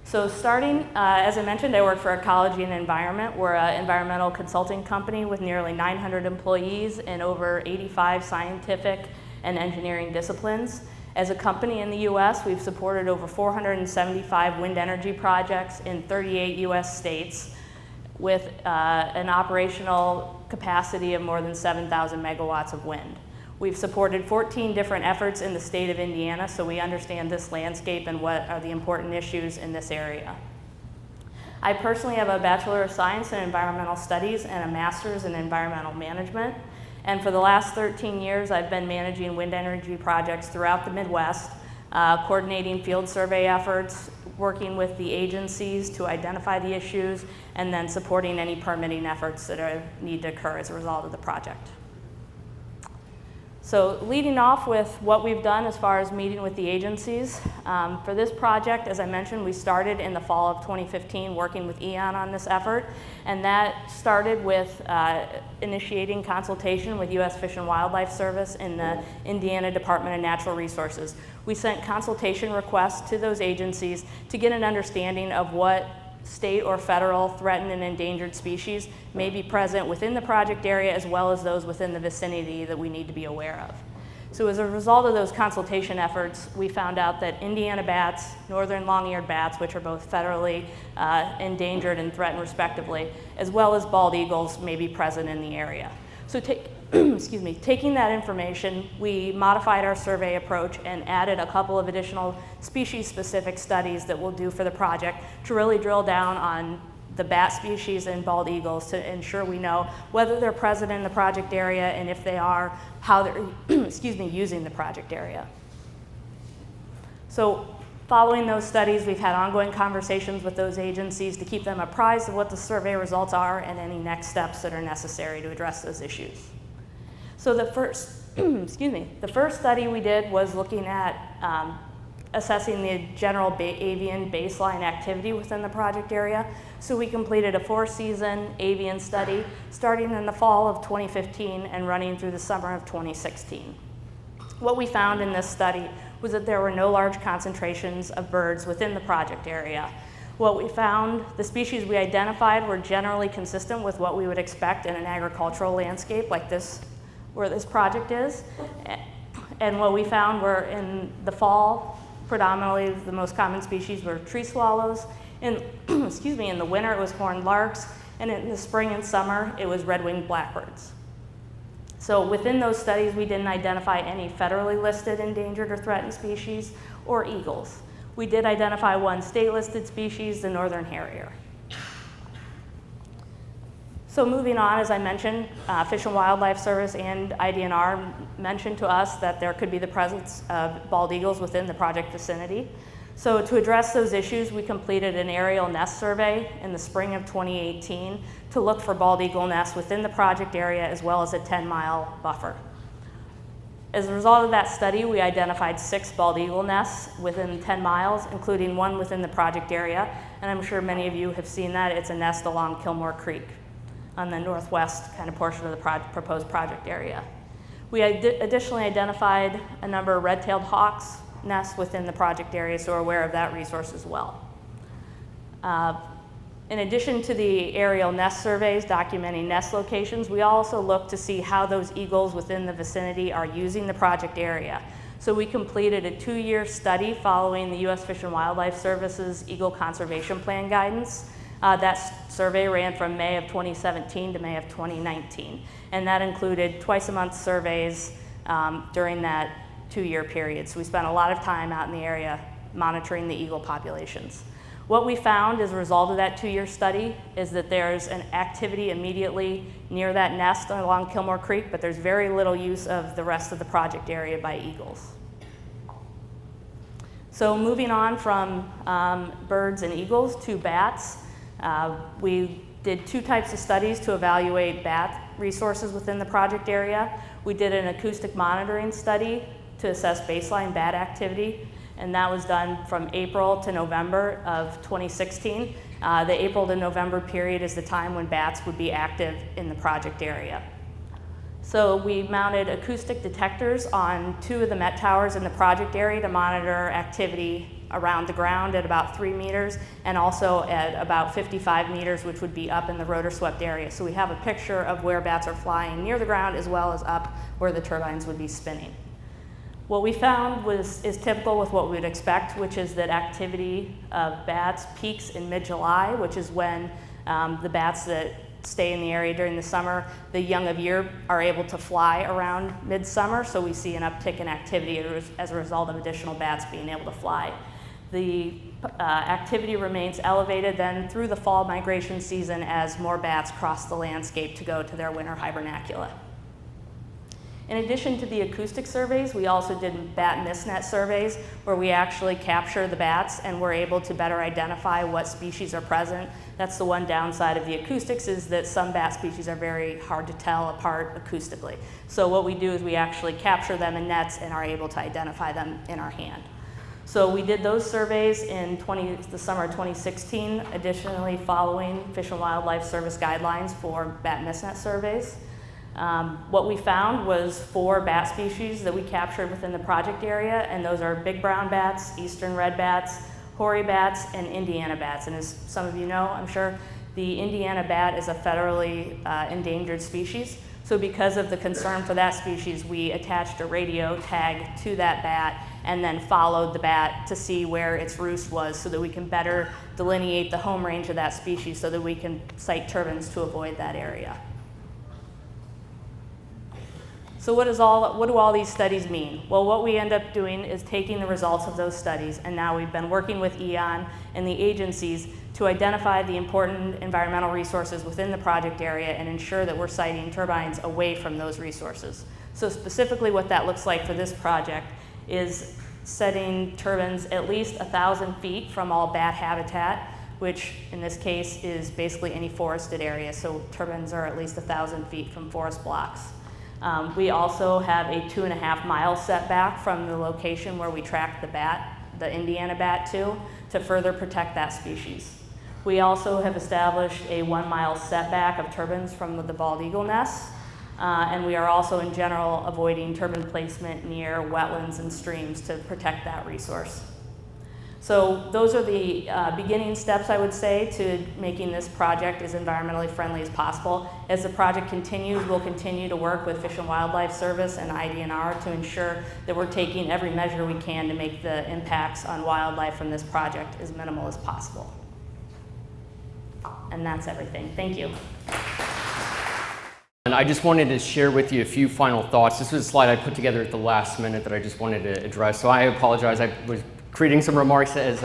F: So starting, as I mentioned, I work for Ecology and Environment. We're an environmental consulting company with nearly 900 employees in over 85 scientific and engineering disciplines. As a company in the US, we've supported over 475 wind energy projects in 38 US states with an operational capacity of more than 7,000 megawatts of wind. We've supported 14 different efforts in the state of Indiana, so we understand this landscape and what are the important issues in this area. I personally have a Bachelor of Science in Environmental Studies and a Master's in Environmental Management. And for the last 13 years, I've been managing wind energy projects throughout the Midwest, coordinating field survey efforts, working with the agencies to identify the issues, and then supporting any permitting efforts that need to occur as a result of the project. So leading off with what we've done as far as meeting with the agencies. For this project, as I mentioned, we started in the fall of 2015 working with E.ON on this effort, and that started with initiating consultation with U.S. Fish and Wildlife Service and the Indiana Department of Natural Resources. We sent consultation requests to those agencies to get an understanding of what state or federal threatened and endangered species may be present within the project area, as well as those within the vicinity that we need to be aware of. So as a result of those consultation efforts, we found out that Indiana bats, northern long-eared bats, which are both federally endangered and threatened respectively, as well as bald eagles may be present in the area. So taking that information, we modified our survey approach and added a couple of additional species-specific studies that we'll do for the project to really drill down on the bat species and bald eagles to ensure we know whether they're present in the project area, and if they are, how they're using the project area. So Following those studies, we've had ongoing conversations with those agencies to keep them apprised of what the survey results are and any next steps that are necessary to address those issues. So the first, the first study we did was looking at assessing the general avian baseline activity within the project area. So we completed a 4-season avian study starting in the fall of 2015 and running through the summer of 2016. What we found in this study was that there were no large concentrations of birds within the project area. What we found, the species we identified were generally consistent with what we would expect in an agricultural landscape like this, where this project is. And what we found were in the fall, predominantly the most common species were tree swallows. In, in the winter it was horned larks, and in the spring and summer it was red-winged blackbirds. So within those studies, we didn't identify any federally listed endangered or threatened species or eagles. We did identify one state-listed species, the northern harrier. So moving on, as I mentioned, Fish and Wildlife Service and IDNR mentioned to us that there could be the presence of bald eagles within the project vicinity. So to address those issues, we completed an aerial nest survey in the spring of 2018 to look for bald eagle nests within the project area as well as a 10-mile buffer. As a result of that study, we identified 6 bald eagle nests within 10 miles, including one within the project area. And I'm sure many of you have seen that. It's a nest along Kilmore Creek on the northwest kind of portion of the proposed project area. We additionally identified a number of red-tailed hawks nests within the project area, so we're aware of that resource as well. In addition to the aerial nest surveys documenting nest locations, we also look to see how those eagles within the vicinity are using the project area. So we completed a 2-year study following the U.S. Fish and Wildlife Service's Eagle Conservation Plan guidance. That survey ran from May of 2017 to May of 2019, and that included twice-a-month surveys during that 2-year period. So we spent a lot of time out in the area monitoring the eagle populations. What we found as a result of that 2-year study is that there's an activity immediately near that nest along Kilmore Creek, but there's very little use of the rest of the project area by eagles. So moving on from birds and eagles to bats, we did 2 types of studies to evaluate bat resources within the project area. We did an acoustic monitoring study to assess baseline bat activity, and that was done from April to November of 2016. The April to November period is the time when bats would be active in the project area. So we mounted acoustic detectors on 2 of the Met towers in the project area to monitor activity around the ground at about 3 meters and also at about 55 meters, which would be up in the rotor swept area. So we have a picture of where bats are flying near the ground as well as up where the turbines would be spinning. What we found is typical with what we would expect, which is that activity of bats peaks in mid-July, which is when the bats that stay in the area during the summer, the young of year, are able to fly around midsummer, so we see an uptick in activity as a result of additional bats being able to fly. The activity remains elevated then through the fall migration season as more bats cross the landscape to go to their winter hibernacula. In addition to the acoustic surveys, we also did bat mistnet surveys where we actually capture the bats and we're able to better identify what species are present. That's the one downside of the acoustics, is that some bat species are very hard to tell apart acoustically. So what we do is we actually capture them in nets and are able to identify them in our hand. So we did those surveys in the summer of 2016, additionally following Fish and Wildlife Service guidelines for bat mistnet surveys. What we found was 4 bat species that we captured within the project area, and those are big brown bats, eastern red bats, hoary bats, and Indiana bats. And as some of you know, I'm sure, the Indiana bat is a federally endangered species. So because of the concern for that species, we attached a radio tag to that bat and then followed the bat to see where its roost was so that we can better delineate the home range of that species so that we can site turbines to avoid that area. So what do all these studies mean? Well, what we end up doing is taking the results of those studies, and now we've been working with E.ON and the agencies to identify the important environmental resources within the project area and ensure that we're siting turbines away from those resources. So specifically what that looks like for this project is setting turbines at least 1,000 feet from all bat habitat, which in this case is basically any forested area. So turbines are at least 1,000 feet from forest blocks. We also have a 2.5-mile setback from the location where we track the Indiana bat to further protect that species. We also have established a 1-mile setback of turbines from the bald eagle nests, and we are also in general avoiding turbine placement near wetlands and streams to protect that resource. So those are the beginning steps, I would say, to making this project as environmentally friendly as possible. As the project continues, we'll continue to work with Fish and Wildlife Service and IDNR to ensure that we're taking every measure we can to make the impacts on wildlife from this project as minimal as possible. And that's everything. Thank you.
A: And I just wanted to share with you a few final thoughts. This was a slide I put together at the last minute that I just wanted to address. So I apologize. I was creating some remarks as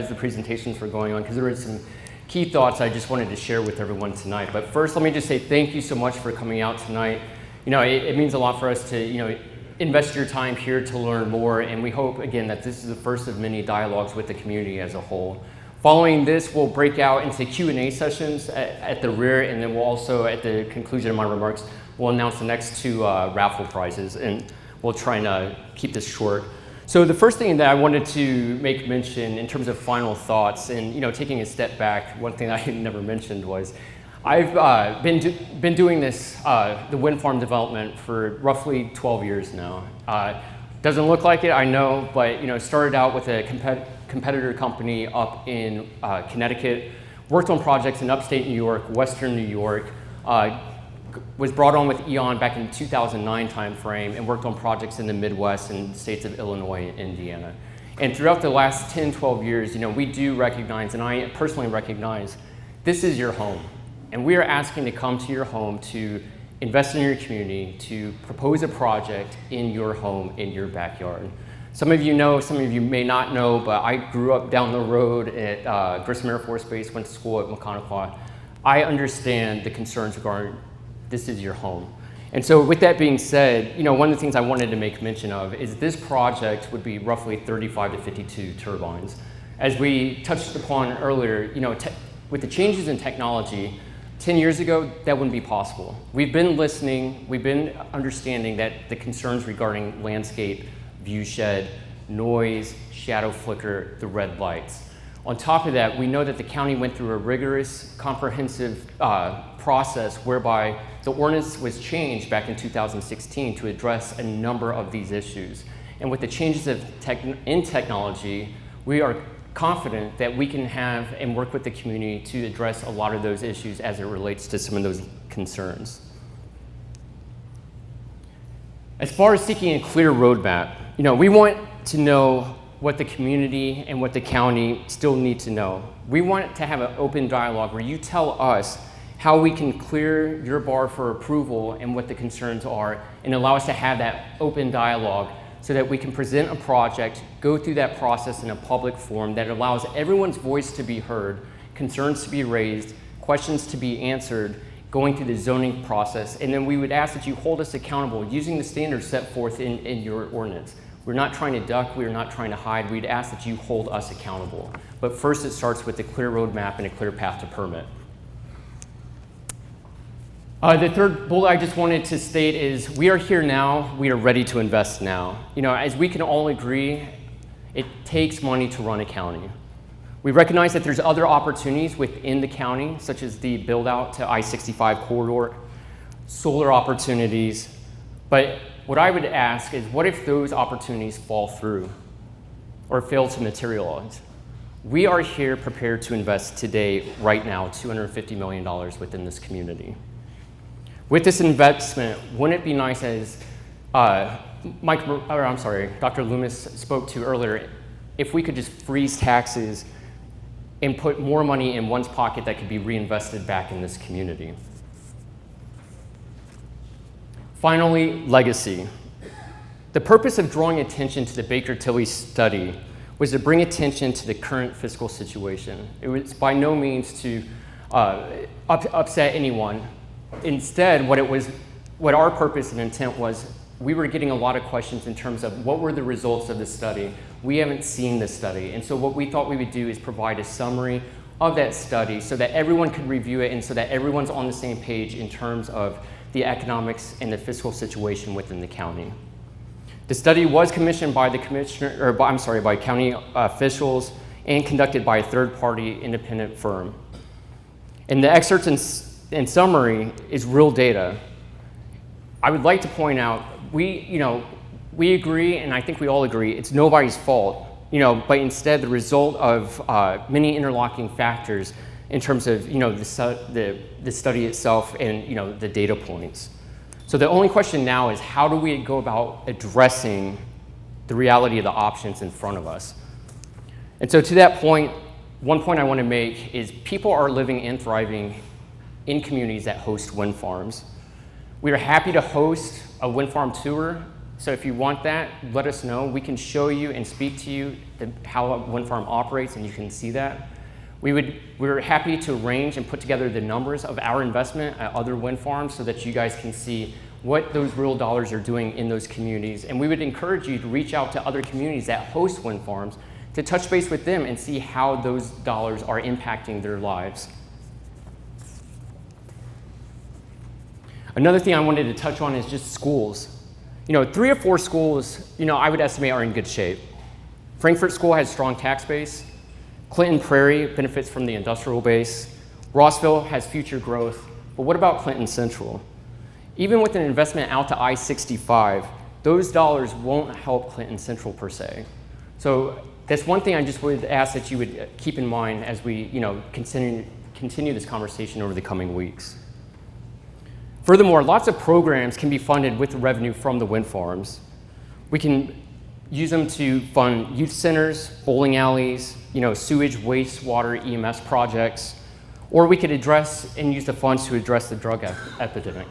A: the presentations were going on, because there were some key thoughts I just wanted to share with everyone tonight. But first, let me just say thank you so much for coming out tonight. You know, it means a lot for us to, you know, invest your time here to learn more, and we hope, again, that this is the first of many dialogues with the community as a whole. Following this, we'll break out into Q&A sessions at the rear, and then we'll also, at the conclusion of my remarks, we'll announce the next two raffle prizes, and we'll try and keep this short. So the first thing that I wanted to make mention in terms of final thoughts, and you know, taking a step back, one thing I never mentioned was I've been doing this, the wind farm development for roughly 12 years now. Doesn't look like it, I know, but you know, started out with a competitor company up in Connecticut, worked on projects in upstate New York, Western New York, was brought on with E.ON back in 2009 timeframe and worked on projects in the Midwest and states of Illinois and Indiana. And throughout the last 10, 12 years, you know, we do recognize, and I personally recognize, this is your home. And we are asking to come to your home to invest in your community, to propose a project in your home, in your backyard. Some of you know, some of you may not know, but I grew up down the road at Grissom Air Force Base, went to school at Maconaquah. I understand the concerns regarding this is your home. And so with that being said, you know, one of the things I wanted to make mention of is this project would be roughly 35 to 52 turbines. As we touched upon earlier, you know, with the changes in technology, 10 years ago, that wouldn't be possible. We've been listening, we've been understanding that the concerns regarding landscape, view shed, noise, shadow flicker, the red lights. On top of that, we know that the county went through a rigorous, comprehensive process whereby the ordinance was changed back in 2016 to address a number of these issues. And with the changes in technology, we are confident that we can have and work with the community to address a lot of those issues as it relates to some of those concerns. As far as seeking a clear roadmap, you know, we want to know what the community and what the county still need to know. We want to have an open dialogue where you tell us how we can clear your bar for approval and what the concerns are, and allow us to have that open dialogue so that we can present a project, go through that process in a public forum that allows everyone's voice to be heard, concerns to be raised, questions to be answered, going through the zoning process. And then we would ask that you hold us accountable using the standards set forth in your ordinance. We're not trying to duck, we're not trying to hide. We'd ask that you hold us accountable. But first it starts with a clear roadmap and a clear path to permit. The third bullet I just wanted to state is we are here now, we are ready to invest now. You know, as we can all agree, it takes money to run a county. We recognize that there's other opportunities within the county, such as the build out to I-65 corridor, solar opportunities, but what I would ask is what if those opportunities fall through or fail to materialize? We are here prepared to invest today, right now, $250 million within this community. With this investment, wouldn't it be nice, as Dr. Loomis spoke to earlier, if we could just freeze taxes and put more money in one's pocket that could be reinvested back in this community? Finally, legacy. The purpose of drawing attention to the Baker-Tilly study was to bring attention to the current fiscal situation. It was by no means to upset anyone. Instead, what our purpose and intent was we were getting a lot of questions in terms of what were the results of the study. We haven't seen the study. And so what we thought we would do is provide a summary of that study so that everyone could review it and so that everyone's on the same page in terms of the economics and the fiscal situation within the county. The study was commissioned by the by county officials and conducted by a third-party independent firm. And the excerpts in summary is real data. I would like to point out, we agree, and I think we all agree, it's nobody's fault, but instead the result of many interlocking factors in terms of, the study itself and, the data points. So the only question now is how do we go about addressing the reality of the options in front of us? And so to that point, one point I want to make is people are living and thriving in communities that host wind farms. We are happy to host a wind farm tour, so if you want that, let us know. We can show you and speak to you how a wind farm operates, and you can see that. We're happy to arrange and put together the numbers of our investment at other wind farms so that you guys can see what those real dollars are doing in those communities. And we would encourage you to reach out to other communities that host wind farms to touch base with them and see how those dollars are impacting their lives. Another thing I wanted to touch on is just schools. 3 or 4 schools, I would estimate are in good shape. Frankfurt School has strong tax base. Clinton Prairie benefits from the industrial base. Rossville has future growth. But what about Clinton Central? Even with an investment out to I-65, those dollars won't help Clinton Central per se. So that's one thing I just would ask that you would keep in mind as we continue this conversation over the coming weeks. Furthermore, lots of programs can be funded with the revenue from the wind farms. We can use them to fund youth centers, bowling alleys, sewage, wastewater, EMS projects, or we could address and use the funds to address the drug epidemic.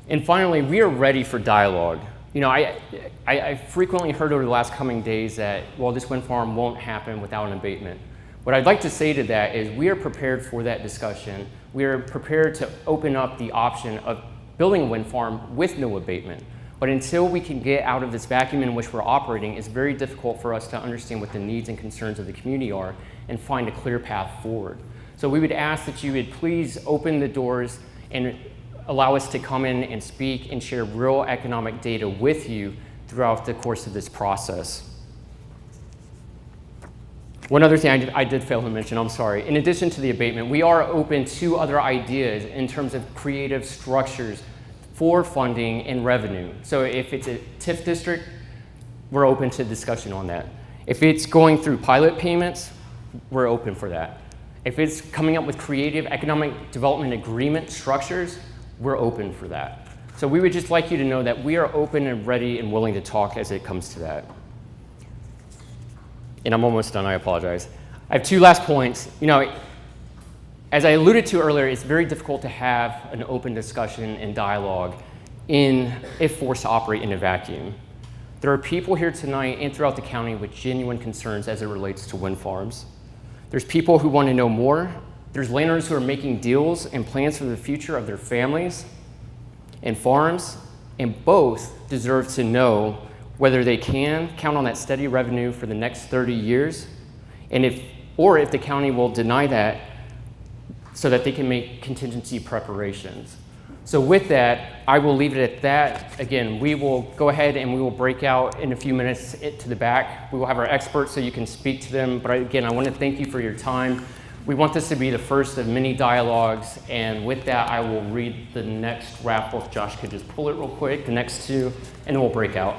A: And finally, we are ready for dialogue. I frequently heard over the last coming days that, well, this wind farm won't happen without an abatement. What I'd like to say to that is we are prepared for that discussion. We are prepared to open up the option of building a wind farm with no abatement. But until we can get out of this vacuum in which we're operating, it's very difficult for us to understand what the needs and concerns of the community are and find a clear path forward. So we would ask that you would please open the doors and allow us to come in and speak and share real economic data with you throughout the course of this process. One other thing I did fail to mention, I'm sorry. In addition to the abatement, we are open to other ideas in terms of creative structures for funding and revenue. So if it's a TIF district, we're open to discussion on that. If it's going through pilot payments, we're open for that. If it's coming up with creative economic development agreement structures, we're open for that. So we would just like you to know that we are open and ready and willing to talk as it comes to that. And I'm almost done, I apologize. I have 2 last points. As I alluded to earlier, it's very difficult to have an open discussion and dialogue if forced to operate in a vacuum. There are people here tonight and throughout the county with genuine concerns as it relates to wind farms. There's people who want to know more. There's landowners who are making deals and plans for the future of their families and farms, and both deserve to know whether they can count on that steady revenue for the next 30 years, and if the county will deny that so that they can make contingency preparations. So with that, I will leave it at that. Again, we will go ahead and we will break out in a few minutes to the back. We will have our experts so you can speak to them, but again, I want to thank you for your time. We want this to be the first of many dialogues, and with that, I will read the next raffle. If Josh could just pull it real quick, the next 2, and then we'll break out.